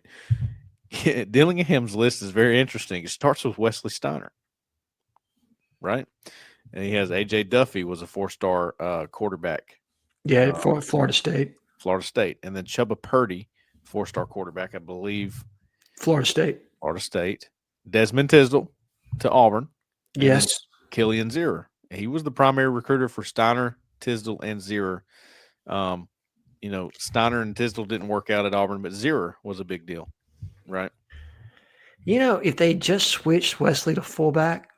Dillingham's list is very interesting. It starts with Wesley Steiner, right? And he has A.J. Duffy was a 4-star quarterback. Yeah, for Florida State. Florida State. And then Chubba Purdy, 4-star quarterback, I believe. Florida State. Desmond Tisdale to Auburn. Yes. Killian Zierer. He was the primary recruiter for Steiner, Tisdale, and Zierer. Steiner and Tisdale didn't work out at Auburn, but Zierer was a big deal. Right. If they just switched Wesley to fullback,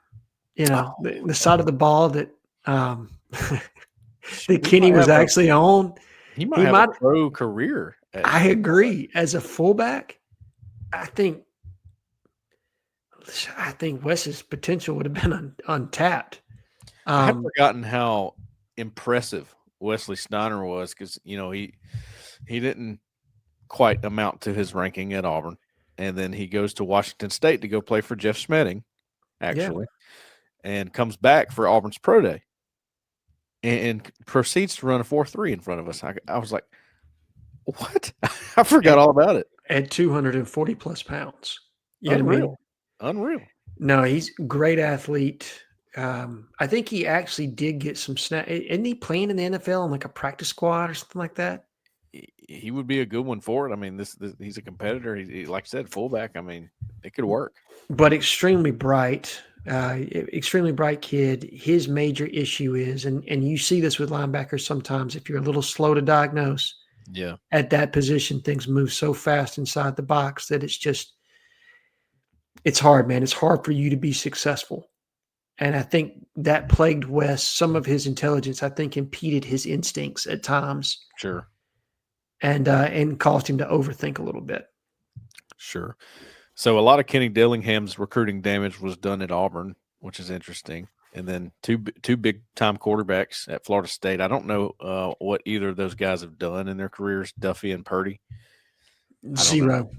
the side of the ball that that Kenny was actually on, He might He have might. a pro career. I agree. As a fullback, I think Wes's potential would have been untapped. I had forgotten how impressive Wesley Sneijder was because he didn't quite amount to his ranking at Auburn, and then he goes to Washington State to go play for Jeff Smetting, actually, and comes back for Auburn's pro day, and proceeds to run a 4.3 in front of us. I was like, what? I forgot all about it. At 240 plus pounds. You know what I mean? Unreal. No, he's a great athlete. I think he actually did get some snap. Isn't he playing in the NFL in like a practice squad or something like that? He would be a good one for it. I mean, this he's a competitor. He, like I said, fullback. I mean, it could work. But extremely bright kid. His major issue is, and you see this with linebackers sometimes, if you're a little slow to diagnose, at that position, things move so fast inside the box that it's hard, man. It's hard for you to be successful. And I think that plagued Wes. Some of his intelligence, I think, impeded his instincts at times. Sure. And caused him to overthink a little bit. Sure. So a lot of Kenny Dillingham's recruiting damage was done at Auburn, which is interesting. And then two big time quarterbacks at Florida State. I don't know what either of those guys have done in their careers, Duffy and Purdy. Zero.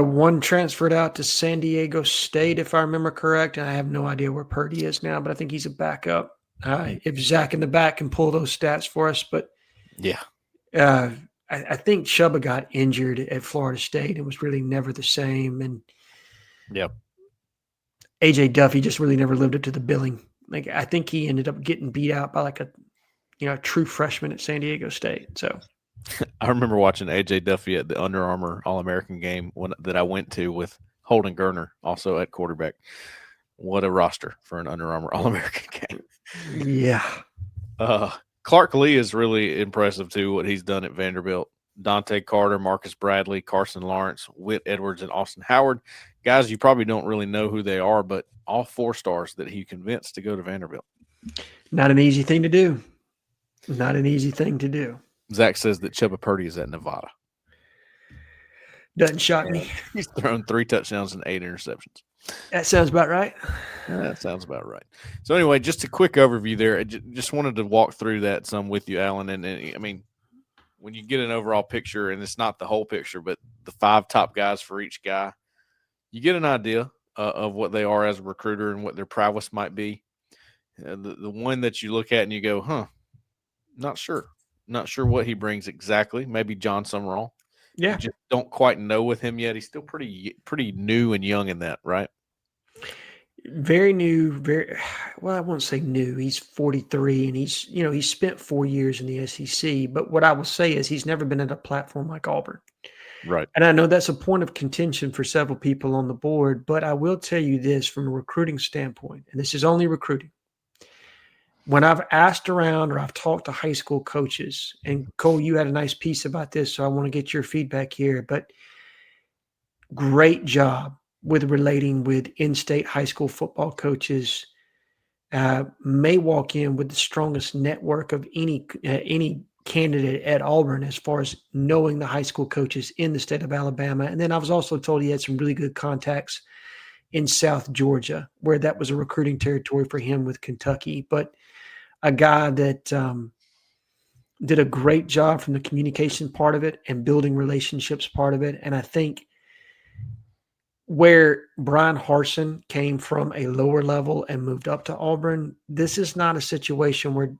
One transferred out to San Diego State, if I remember correct. And I have no idea where Purdy is now, but I think he's a backup. If Zach in the back can pull those stats for us. But I think Chubba got injured at Florida State and was really never the same. And AJ Duffy just really never lived up to the billing. Like, I think he ended up getting beat out by like a true freshman at San Diego State. So I remember watching AJ Duffy at the Under Armour All-American game that I went to with Holden Gerner, also at quarterback. What a roster for an Under Armour All-American game. Yeah. Clark Lee is really impressive, too, what he's done at Vanderbilt. Dante Carter, Marcus Bradley, Carson Lawrence, Whit Edwards, and Austin Howard. Guys, you probably don't really know who they are, but all 4 stars that he convinced to go to Vanderbilt. Not an easy thing to do. Zach says that Chubba Purdy is at Nevada. Doesn't shock me. He's thrown 3 touchdowns and 8 interceptions. That sounds about right. That sounds about right. So anyway, just a quick overview there. I just wanted to walk through that some with you, Alan. And I mean, when you get an overall picture, and it's not the whole picture, but the 5 top guys for each guy, you get an idea of what they are as a recruiter and what their prowess might be. The one that you look at and you go, not sure what he brings exactly. Maybe John Sumrall. Yeah. You just don't quite know with him yet. He's still pretty new and young in that, right? Very new, well, I won't say new. He's 43 and he's spent 4 years in the SEC. But what I will say is he's never been at a platform like Auburn. Right. And I know that's a point of contention for several people on the board, but I will tell you this from a recruiting standpoint, and this is only recruiting. When I've asked around or I've talked to high school coaches, and Cole, you had a nice piece about this, so I want to get your feedback here, but great job with relating with in-state high school football coaches. May walk in with the strongest network of any candidate at Auburn as far as knowing the high school coaches in the state of Alabama. And then I was also told he had some really good contacts in South Georgia, where that was a recruiting territory for him with Kentucky. But a guy that did a great job from the communication part of it and building relationships part of it. And I think where Brian Harsin came from a lower level and moved up to Auburn, this is not a situation where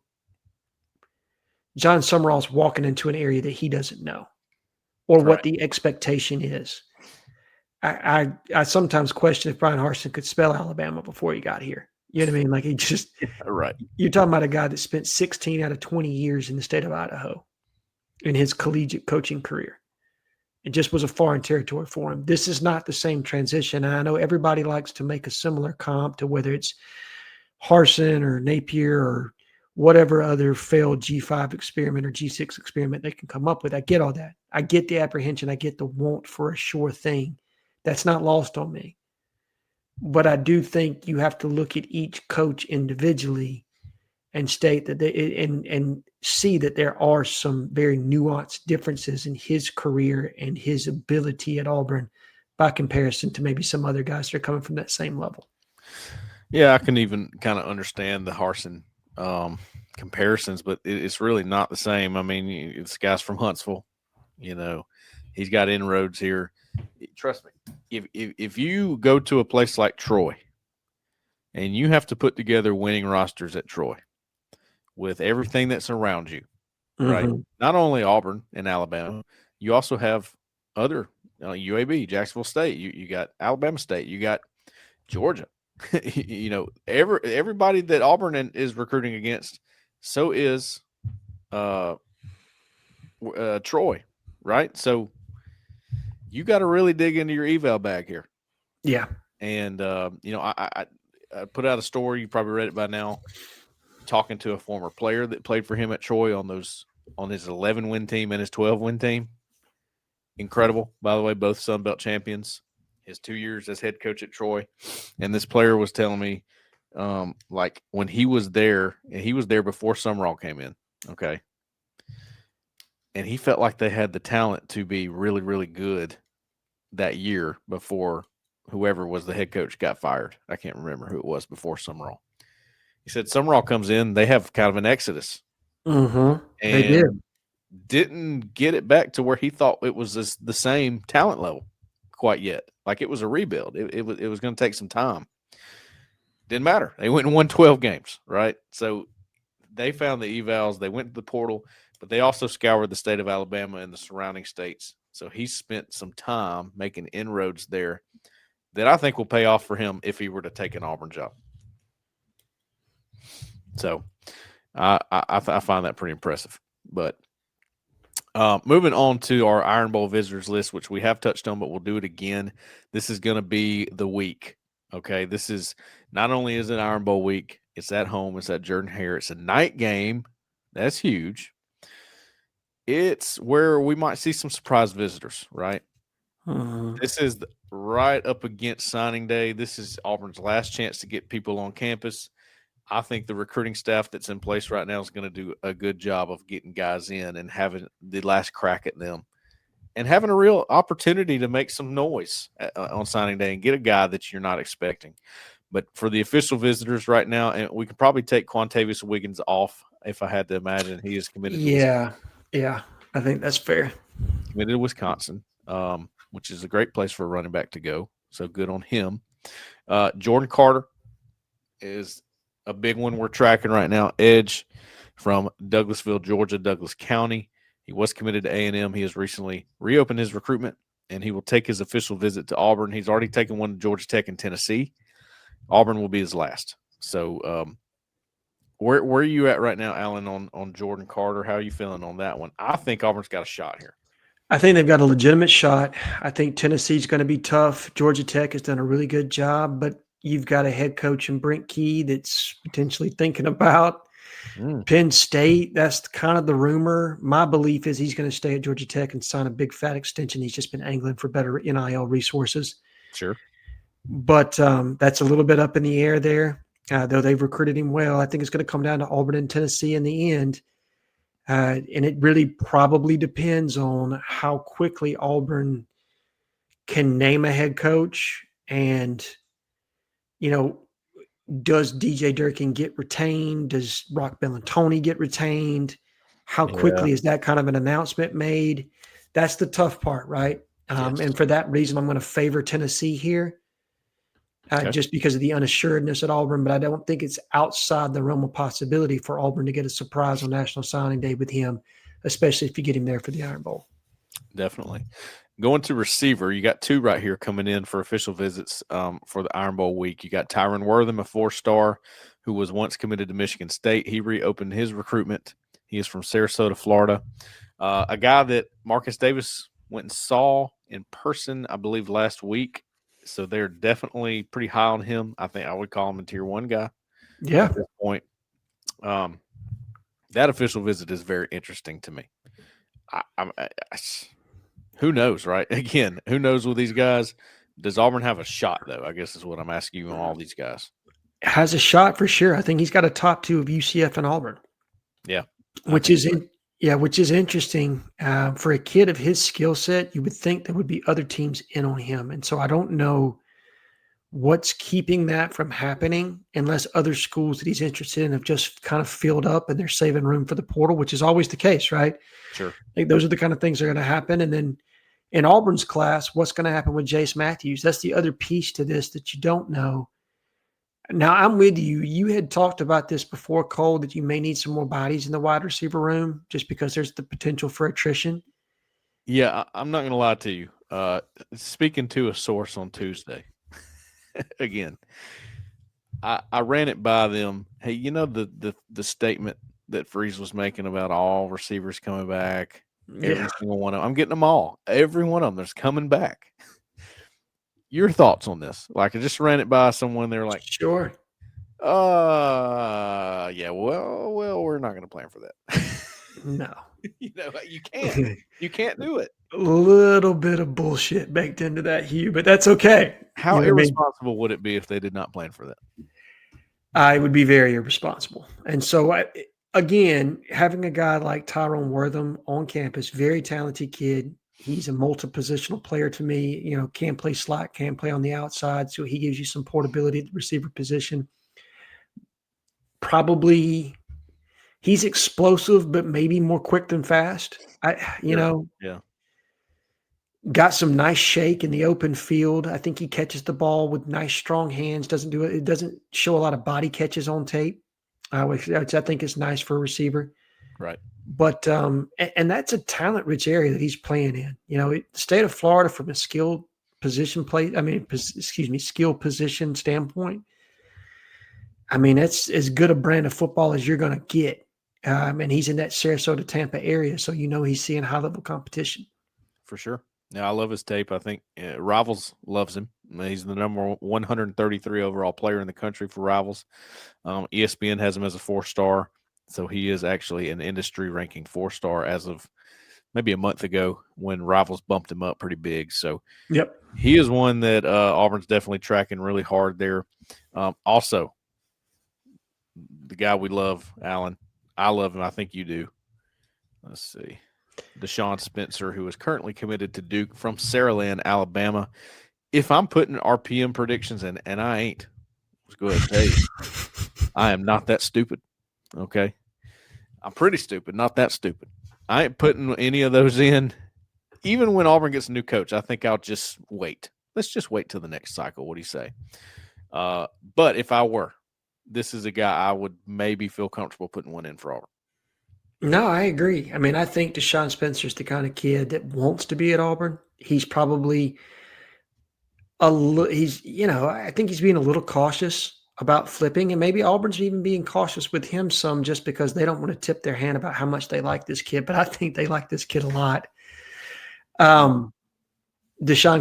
John Sumrall is walking into an area that he doesn't know or what the expectation is. I sometimes question if Brian Harsin could spell Alabama before he got here. You know what I mean? Like, he just You're talking about a guy that spent 16 out of 20 years in the state of Idaho in his collegiate coaching career. It just was a foreign territory for him. This is not the same transition. And I know everybody likes to make a similar comp to whether it's Harsin or Napier or whatever other failed G5 experiment or G6 experiment they can come up with. I get all that. I get the apprehension. I get the want for a sure thing. That's not lost on me. But I do think you have to look at each coach individually and state that and see that there are some very nuanced differences in his career and his ability at Auburn by comparison to maybe some other guys that are coming from that same level. Yeah, I can even kind of understand the Harsin comparisons, but it's really not the same. I mean, this guy's from Huntsville. He's got inroads here. Trust me, if you go to a place like Troy and you have to put together winning rosters at Troy with everything that's around you, right? Not only Auburn and Alabama, you also have other UAB, Jacksonville State. You got Alabama State. You got Georgia. Everybody that Auburn is recruiting against. So is Troy, right? So you got to really dig into your eval bag here. Yeah. And I put out a story. You probably read it by now. Talking to a former player that played for him at Troy on his 11-win team and his 12-win team. Incredible, by the way, both Sun Belt champions. His 2 years as head coach at Troy, and this player was telling me, like when he was there, and he was there before Sumrall came in, okay, and he felt like they had the talent to be really, really good that year before whoever was the head coach got fired. I can't remember who it was before Sumrall. He said Sumrall comes in, they have kind of an exodus. And they didn't get it back to where he thought it was the same talent level quite yet. Like it was a rebuild. It was going to take some time. Didn't matter. They went and won 12 games, right? So they found the evals. They went to the portal, but they also scoured the state of Alabama and the surrounding states. So he spent some time making inroads there that I think will pay off for him if he were to take an Auburn job. So I find that pretty impressive. But moving on to our Iron Bowl visitors list, which we have touched on, but we'll do it again. This is going to be the week. Okay, this is not only is it Iron Bowl week, it's at home. It's at Jordan-Hare. It's a night game. That's huge. It's where we might see some surprise visitors, right? This is right up against signing day. This is Auburn's last chance to get people on campus. I think the recruiting staff that's in place right now is going to do a good job of getting guys in and having the last crack at them and having a real opportunity to make some noise on signing day and get a guy that you're not expecting. But for the official visitors right now, and we could probably take Quantavious Wiggins off if I had to imagine. He is committed to Wisconsin. Yeah, I think that's fair. Committed to Wisconsin, which is a great place for a running back to go. So good on him. Jordan Carter is a big one we're tracking right now. Edge from Douglasville, Georgia, Douglas County. He was committed to A&M. He has recently reopened his recruitment, and he will take his official visit to Auburn. He's already taken one to Georgia Tech and Tennessee. Auburn will be his last. So where are you at right now, Alan, on Jordan Carter? How are you feeling on that one? I think Auburn's got a shot here. I think they've got a legitimate shot. I think Tennessee's going to be tough. Georgia Tech has done a really good job, but you've got a head coach in Brent Key that's potentially thinking about Penn State. That's kind of the rumor. My belief is he's going to stay at Georgia Tech and sign a big fat extension. He's just been angling for better NIL resources. Sure. But that's a little bit up in the air there, though they've recruited him well. I think it's going to come down to Auburn and Tennessee in the end. And it really probably depends on how quickly Auburn can name a head coach and, does DJ Durkin get retained? Does Rock Bellantoni get retained? How quickly is that kind of an announcement made? That's the tough part, right? Yes. And for that reason, I'm going to favor Tennessee here just because of the unassuredness at Auburn, but I don't think it's outside the realm of possibility for Auburn to get a surprise on National Signing Day with him, especially if you get him there for the Iron Bowl. Definitely. Going to receiver, you got two right here coming in for official visits for the Iron Bowl week. You got Tyron Wortham, a 4-star who was once committed to Michigan State. He reopened his recruitment. He is from Sarasota, Florida. A guy that Marcus Davis went and saw in person, I believe, last week. So they're definitely pretty high on him. I think I would call him a tier 1 guy at this point. That official visit is very interesting to me. Who knows, right? Again, who knows with these guys? Does Auburn have a shot, though? I guess is what I'm asking you on all these guys. Has a shot for sure. I think he's got a top 2 of UCF and Auburn. Yeah. Which is interesting. For a kid of his skill set, you would think there would be other teams in on him. And so I don't know what's keeping that from happening unless other schools that he's interested in have just kind of filled up and they're saving room for the portal, which is always the case, right? Sure. Like those are the kind of things that are going to happen. And then in Auburn's class, what's going to happen with Jace Matthews? That's the other piece to this that you don't know. Now, I'm with you. You had talked about this before, Cole, that you may need some more bodies in the wide receiver room just because there's the potential for attrition. Yeah, I'm not going to lie to you. Speaking to a source on Tuesday, again, I ran it by them. Hey, you know the statement that Freeze was making about all receivers coming back, every single one of them. I'm getting them all. Every one of them is coming back. Your thoughts on this? Like, I just ran it by someone. They're like, sure. Yeah, well, we're not going to plan for that. No. You can't do it. A little bit of bullshit baked into that, Hugh, but that's okay. How irresponsible would it be if they did not plan for that? I would be very irresponsible. And so, again, having a guy like Tyrone Wortham on campus, very talented kid. He's a multi-positional player to me, can play slot, can play on the outside. So he gives you some portability at the receiver position. Probably he's explosive, but maybe more quick than fast. Got some nice shake in the open field. I think he catches the ball with nice, strong hands. It doesn't show a lot of body catches on tape, which I think is nice for a receiver. Right. But and that's a talent-rich area that he's playing in. The state of Florida, from a skill position standpoint, I mean, that's as good a brand of football as you're going to get. And he's in that Sarasota, Tampa area, so he's seeing high-level competition. For sure. Now, I love his tape. I think Rivals loves him. He's the number 133 overall player in the country for Rivals. ESPN has him as a 4-star, so he is actually an industry ranking 4-star as of maybe a month ago when Rivals bumped him up pretty big. So, yep, he is one that Auburn's definitely tracking really hard there. Also, the guy we love, Alan. I love him. I think you do. Let's see. Deshaun Spencer, who is currently committed to Duke from Saraland, Alabama. If I'm putting RPM predictions in, and I ain't, let's go ahead and tell you, I am not that stupid. Okay? I'm pretty stupid, not that stupid. I ain't putting any of those in. Even when Auburn gets a new coach, I think I'll just wait. Let's just wait till the next cycle. What do you say? But if I were, this is a guy I would maybe feel comfortable putting one in for Auburn. No, I agree. I mean, I think Deshaun Spencer's the kind of kid that wants to be at Auburn. He's probably I think he's being a little cautious about flipping, and maybe Auburn's even being cautious with him some just because they don't want to tip their hand about how much they like this kid, but I think they like this kid a lot. Deshaun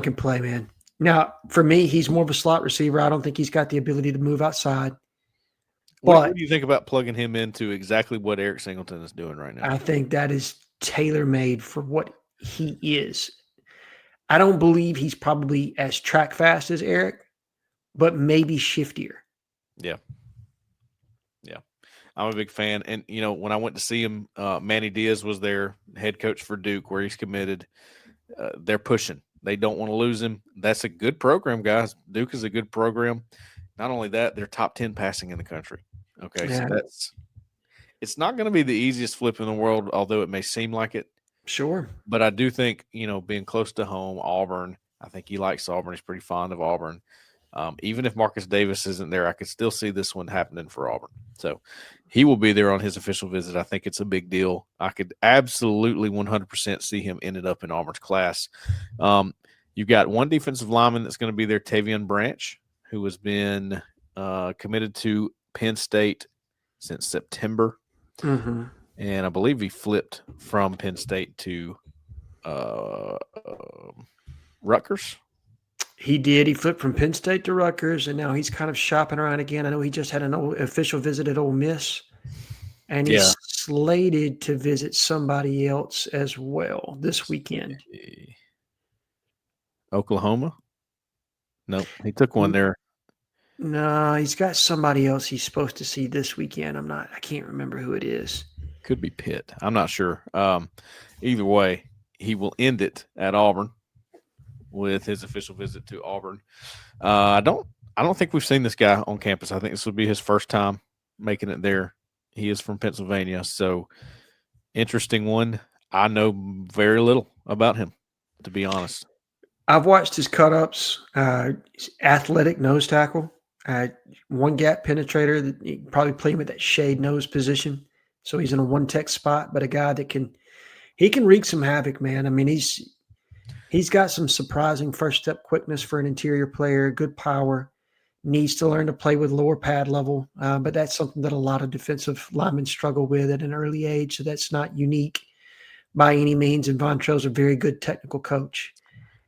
can play, man. Now, for me, he's more of a slot receiver. I don't think he's got the ability to move outside. What do you think about plugging him into exactly what Eric Singleton is doing right now? I think that is tailor-made for what he is. I don't believe he's probably as track fast as Eric, but maybe shiftier. Yeah. I'm a big fan. And, when I went to see him, Manny Diaz was their head coach for Duke, where he's committed. They're pushing. They don't want to lose him. That's a good program, guys. Duke is a good program. Not only that, they're top 10 passing in the country. Okay, Yeah. So it's not going to be the easiest flip in the world, although it may seem like it. Sure. But I do think, being close to home, Auburn, I think he likes Auburn. He's pretty fond of Auburn. Even if Marcus Davis isn't there, I could still see this one happening for Auburn. So he will be there on his official visit. I think it's a big deal. I could absolutely 100% see him ended up in Auburn's class. You've got one defensive lineman that's going to be there, Tavion Branch, who has been committed to Penn State since September. Mm-hmm. And I believe he flipped from Penn State to Rutgers. He did. He flipped from Penn State to Rutgers, and now he's kind of shopping around again. I know he just had an official visit at Ole Miss, and he's slated to visit somebody else as well this weekend. Oklahoma? Nope. He took one there. No, he's got somebody else he's supposed to see this weekend. I can't remember who it is. Could be Pitt. I'm not sure. Either way, he will end it at Auburn with his official visit to Auburn. I don't think we've seen this guy on campus. I think this will be his first time making it there. He is from Pennsylvania, so interesting one. I know very little about him, to be honest. I've watched his cut-ups. He's athletic nose tackle, one gap penetrator. That he probably playing with that shade nose position. So he's in a one-tech spot, but a guy that can wreak some havoc, man. I mean, he's got some surprising first-step quickness for an interior player, good power. Needs to learn to play with lower pad level, but that's something that a lot of defensive linemen struggle with at an early age, so that's not unique by any means, and Vontrell's a very good technical coach.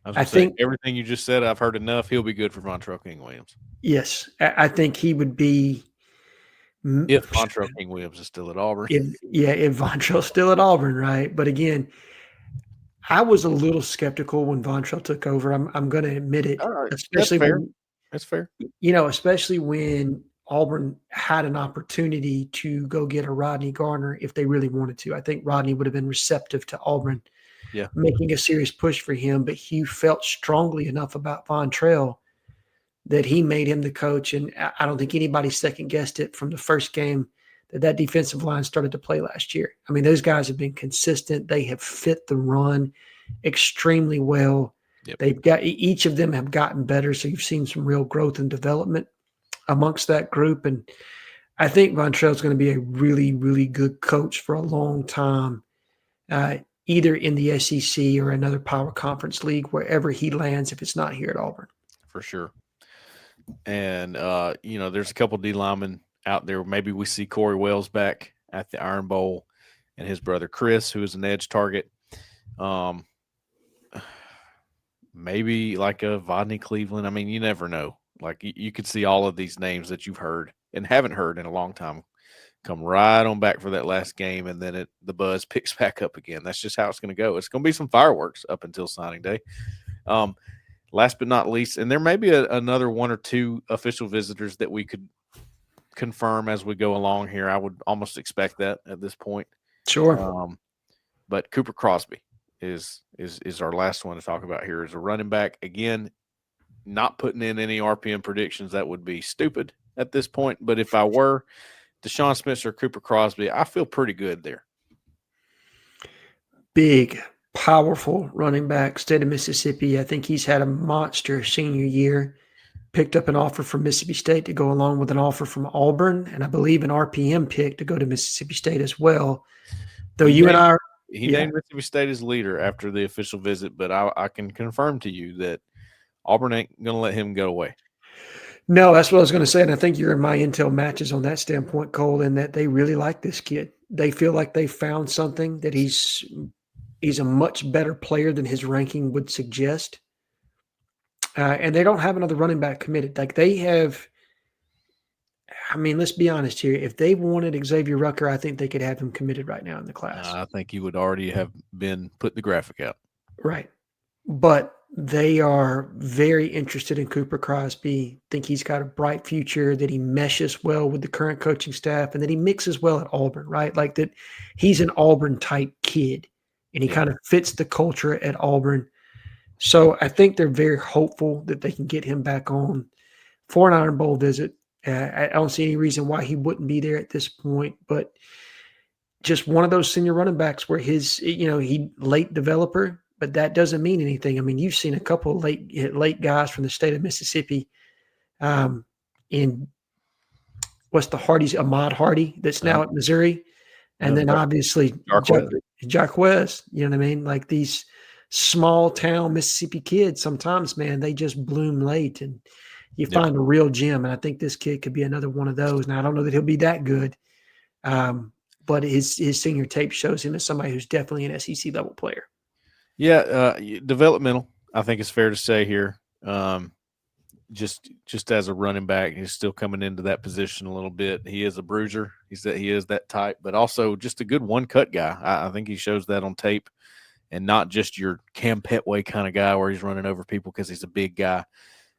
I think everything you just said, I've heard enough. He'll be good for Vontrell King-Williams. Yes, I think he would be – if Vontrell King-Williams is still at Auburn. If Vontrell's still at Auburn, right? But again, I was a little skeptical when Vontrell took over. I'm going to admit it, especially That's fair. Especially when Auburn had an opportunity to go get a Rodney Garner if they really wanted to. I think Rodney would have been receptive to Auburn making a serious push for him, but Hugh felt strongly enough about Vontrell that he made him the coach, and I don't think anybody second-guessed it from the first game that defensive line started to play last year. I mean, those guys have been consistent. They have fit the run extremely well. Yep. They've got each of them have gotten better, so you've seen some real growth and development amongst that group. And I think Vontrell is going to be a really, really good coach for a long time, either in the SEC or another power conference league, wherever he lands, if it's not here at Auburn. For sure. And, there's a couple D linemen out there. Maybe we see Corey Wells back at the Iron Bowl and his brother Chris, who is an edge target. Maybe like a Vodney Cleveland. I mean, you never know. Like you could see all of these names that you've heard and haven't heard in a long time come right on back for that last game, and then the buzz picks back up again. That's just how it's going to go. It's going to be some fireworks up until signing day. Last but not least, and there may be another one or two official visitors that we could confirm as we go along here. I would almost expect that at this point. Sure. But Cooper Crosby is our last one to talk about here as a running back. Again, not putting in any RPM predictions. That would be stupid at this point. But if I were Deshaun Smith or Cooper Crosby, I feel pretty good there. Big, powerful running back, state of Mississippi. I think he's had a monster senior year. Picked up an offer from Mississippi State to go along with an offer from Auburn, and I believe an RPM pick to go to Mississippi State as well. Though He named Mississippi State as leader after the official visit, but I can confirm to you that Auburn ain't going to let him go away. No, that's what I was going to say, and I think you're in my intel matches on that standpoint, Cole, in that they really like this kid. They feel like they found something, that he's a much better player than his ranking would suggest. And they don't have another running back committed. Like they have, I mean, let's be honest here. If they wanted Xavier Rucker, I think they could have him committed right now in the class. I think he would already have been put the graphic out. Right. But they are very interested in Cooper Crosby, think he's got a bright future, that he meshes well with the current coaching staff, and that he mixes well at Auburn, right? Like that he's an Auburn-type kid, and he kind of fits the culture at Auburn. So I think they're very hopeful that they can get him back on for an Iron Bowl visit. I don't see any reason why he wouldn't be there at this point, but just one of those senior running backs where he late developer, but that doesn't mean anything. I mean, you've seen a couple of late guys from the state of Mississippi in what's the Hardy's, Ahmad Hardy, that's now at Missouri. And then obviously Jarquez, you know what I mean? Like these small town Mississippi kids, sometimes, man, they just bloom late and you find a real gem. And I think this kid could be another one of those. Now, I don't know that he'll be that good, but his senior tape shows him as somebody who's definitely an SEC level player. Yeah, developmental, I think it's fair to say here. Just as a running back, he's still coming into that position a little bit. He is a bruiser. He is that type, but also just a good one-cut guy. I think he shows that on tape, and not just your Cam Petway kind of guy where he's running over people because he's a big guy.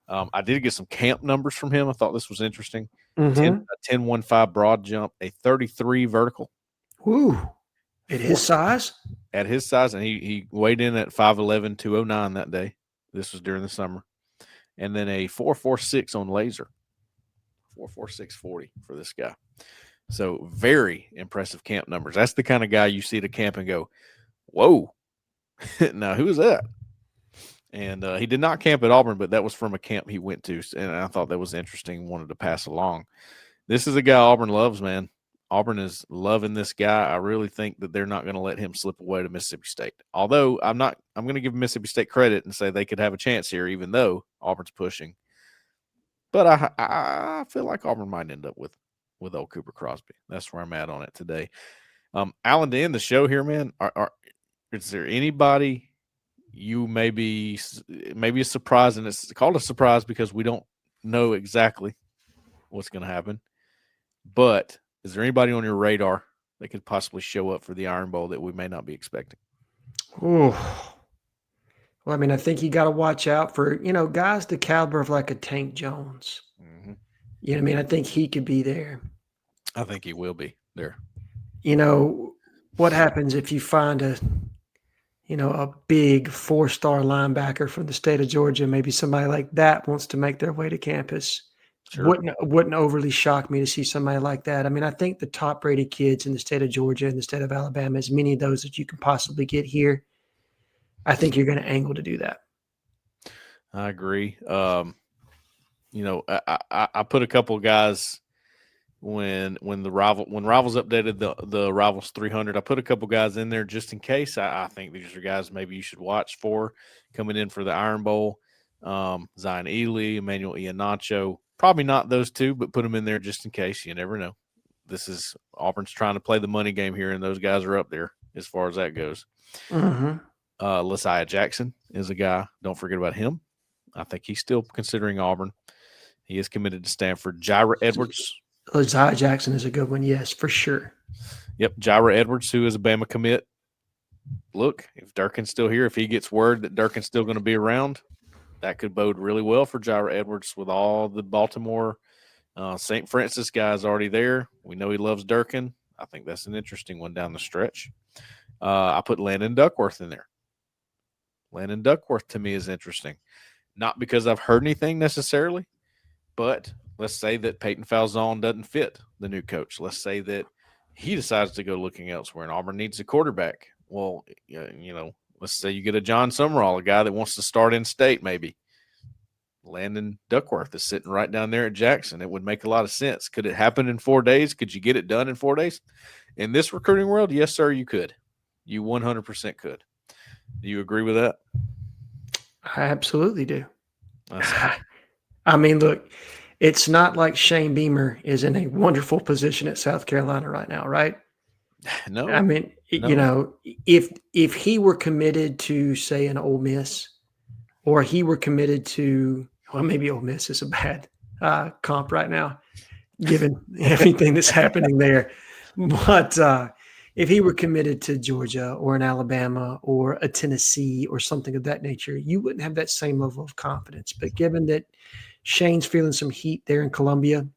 I did get some camp numbers from him. I thought this was interesting. Mm-hmm. 10-1-5 broad jump, a 33 vertical. Ooh, at his size? At his size, and he weighed in at 5'11", 209 that day. This was during the summer. And then a 4.46 on laser. 4.4640 for this guy. So very impressive camp numbers. That's the kind of guy you see at a camp and go, whoa. Now, who is that? And he did not camp at Auburn, but that was from a camp he went to, and I thought that was interesting, wanted to pass along. This is a guy Auburn loves, man. Auburn is loving this guy. I really think that they're not going to let him slip away to Mississippi State. Although I'm going to give Mississippi State credit and say they could have a chance here, even though Auburn's pushing. But I feel like Auburn might end up with old Cooper Crosby. That's where I'm at on it today. Alan, to end the show here, man, is there anybody you maybe a surprise, and it's called a surprise because we don't know exactly what's going to happen, but is there anybody on your radar that could possibly show up for the Iron Bowl that we may not be expecting? Oh, well, I mean, I think you got to watch out for, guys the caliber of like a Tank Jones. Mm-hmm. You know what I mean? I think he could be there. I think he will be there. What happens if you find a big 4-star linebacker from the state of Georgia, maybe somebody like that wants to make their way to campus? Sure. Wouldn't overly shock me to see somebody like that. I mean, I think the top-rated kids in the state of Georgia and the state of Alabama, as many of those that you can possibly get here, I think you're going to angle to do that. I agree. I put a couple of guys when Rivals updated the Rivals 300. I put a couple guys in there just in case. I think these are guys maybe you should watch for coming in for the Iron Bowl. Zion Ely, Emmanuel Iheanacho. Probably not those two, but put them in there just in case. You never know. This is Auburn's trying to play the money game here, and those guys are up there as far as that goes. Mm-hmm. Lasiah Jackson is a guy. Don't forget about him. I think he's still considering Auburn. He is committed to Stanford. Jira Edwards. Lasiah Jackson is a good one, yes, for sure. Yep, Jira Edwards, who is a Bama commit. Look, if Durkin's still here, if he gets word that Durkin's still going to be around, that could bode really well for Jira Edwards with all the Baltimore St. Francis guys already there. We know he loves Durkin. I think that's an interesting one down the stretch. I put Landon Duckworth in there. Landon Duckworth to me is interesting. Not because I've heard anything necessarily, but let's say that Peyton Falzon doesn't fit the new coach. Let's say that he decides to go looking elsewhere and Auburn needs a quarterback. Well, let's say you get a John Sumrall, a guy that wants to start in state maybe. Landon Duckworth is sitting right down there at Jackson. It would make a lot of sense. Could it happen in 4 days? Could you get it done in 4 days? In this recruiting world, yes, sir, you could. You 100% could. Do you agree with that? I absolutely do. I mean, look, it's not like Shane Beamer is in a wonderful position at South Carolina right now, right? No. I mean, if he were committed to, say, an Ole Miss, or he were committed to, well, maybe Ole Miss is a bad comp right now, given everything that's happening there. But if he were committed to Georgia or an Alabama or a Tennessee or something of that nature, you wouldn't have that same level of confidence. But given that Shane's feeling some heat there in Columbia,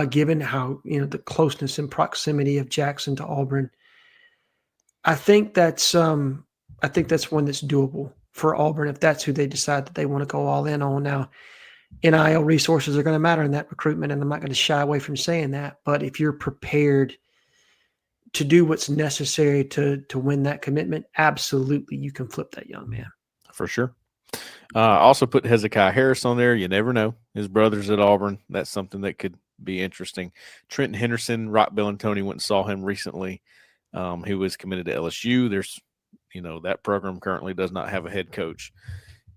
given how the closeness and proximity of Jackson to Auburn, I think that's one that's doable for Auburn if that's who they decide that they want to go all in on. Now, NIL resources are going to matter in that recruitment, and I'm not going to shy away from saying that. But if you're prepared to do what's necessary to win that commitment, absolutely you can flip that young man. For sure. Also put Hezekiah Harris on there. You never know. His brother's at Auburn. That's something that could be interesting. Trenton Henderson, Rock Bellantoni went and saw him recently. He was committed to LSU. There's, that program currently does not have a head coach.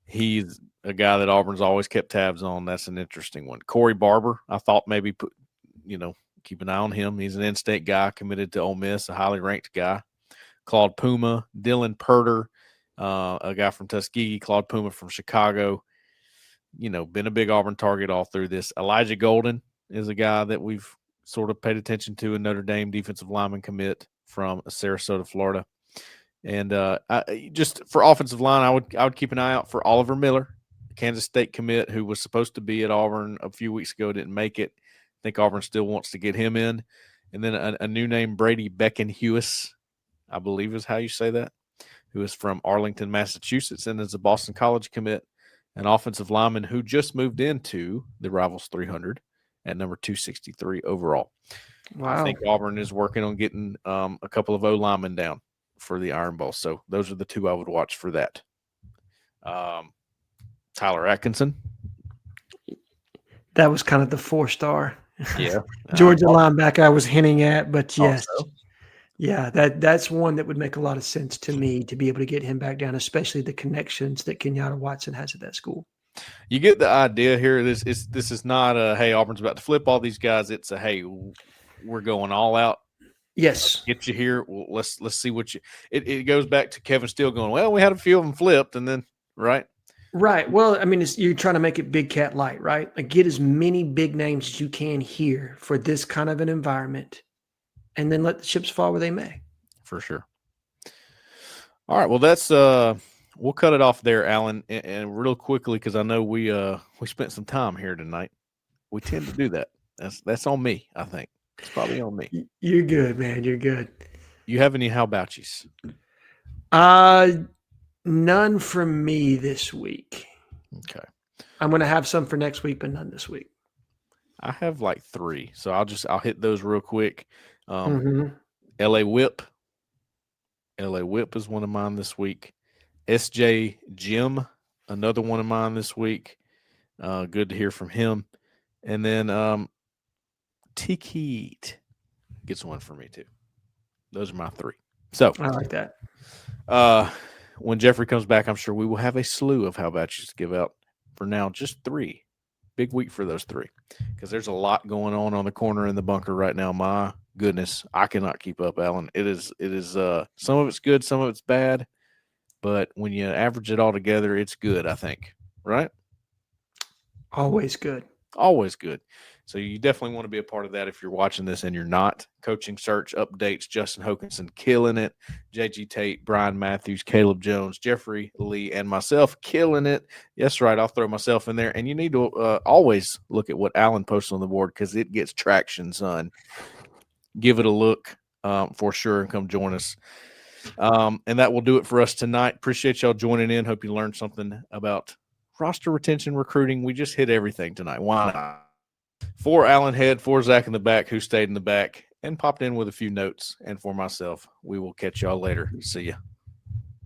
He's a guy that Auburn's always kept tabs on. That's an interesting one. Corey Barber, I thought maybe keep an eye on him. He's an in-state guy committed to Ole Miss, a highly ranked guy. Claude Puma, Dylan Purder, a guy from Tuskegee, Claude Puma from Chicago. Been a big Auburn target all through this. Elijah Golden is a guy that we've sort of paid attention to, a Notre Dame defensive lineman commit from Sarasota, Florida. And just for offensive line, I would keep an eye out for Oliver Miller, Kansas State commit who was supposed to be at Auburn a few weeks ago, didn't make it. I think Auburn still wants to get him in. And then a new name, Brady Beckenhuis, I believe is how you say that, who is from Arlington, Massachusetts, and is a Boston College commit, an offensive lineman who just moved into the Rivals 300 at number 263 overall. Wow. I think Auburn is working on getting a couple of O-linemen down for the Iron Bowl. So those are the two I would watch for that. Tyler Atkinson. That was kind of the 4-star. Yeah. Georgia linebacker I was hinting at, but yes. Also. Yeah, that's one that would make a lot of sense to me to be able to get him back down, especially the connections that Kenyatta Watson has at that school. You get the idea here. This is not a, hey, Auburn's about to flip all these guys. It's a, hey, we're going all out. Yes. Get you here. Well, let's see what you – it goes back to Kevin Steele going, well, we had a few of them flipped, and then – right? Right. Well, I mean, you're trying to make it big cat light, right? Like get as many big names as you can here for this kind of an environment, and then let the chips fall where they may. For sure. All right. Well, that's we'll cut it off there, Alan, and real quickly because I know we spent some time here tonight. We tend to do that. That's on me. I think it's probably on me. You're good, man. You're good. You have any how about yous? None from me this week. Okay. I'm going to have some for next week, but none this week. I have like 3, so I'll hit those real quick. LA Whip. LA Whip is one of mine this week. SJ Jim, another one of mine this week. Good to hear from him. And then Tiki gets one for me too. Those are my 3. So I like that. When Jeffrey comes back, I'm sure we will have a slew of how about you to give out. For now, just 3. Big week for those 3 because there's a lot going on the corner in the bunker right now. My goodness, I cannot keep up, Alan. It is some of it's good, some of it's bad, but when you average it all together, it's good, I think. Right? Always good. Always good. So you definitely want to be a part of that if you're watching this and you're not. Coaching search updates, Justin Hokanson killing it. JG Tate, Brian Matthews, Caleb Jones, Jeffrey Lee, and myself killing it. Yes, right. I'll throw myself in there. And you need to always look at what Alan posts on the board because it gets traction, son. Give it a look for sure and come join us. And that will do it for us tonight. Appreciate y'all joining in. Hope you learned something about roster retention, recruiting. We just hit everything tonight. Why not? For Alan Head, for Zach in the back, who stayed in the back and popped in with a few notes, and for myself, we will catch y'all later. See ya.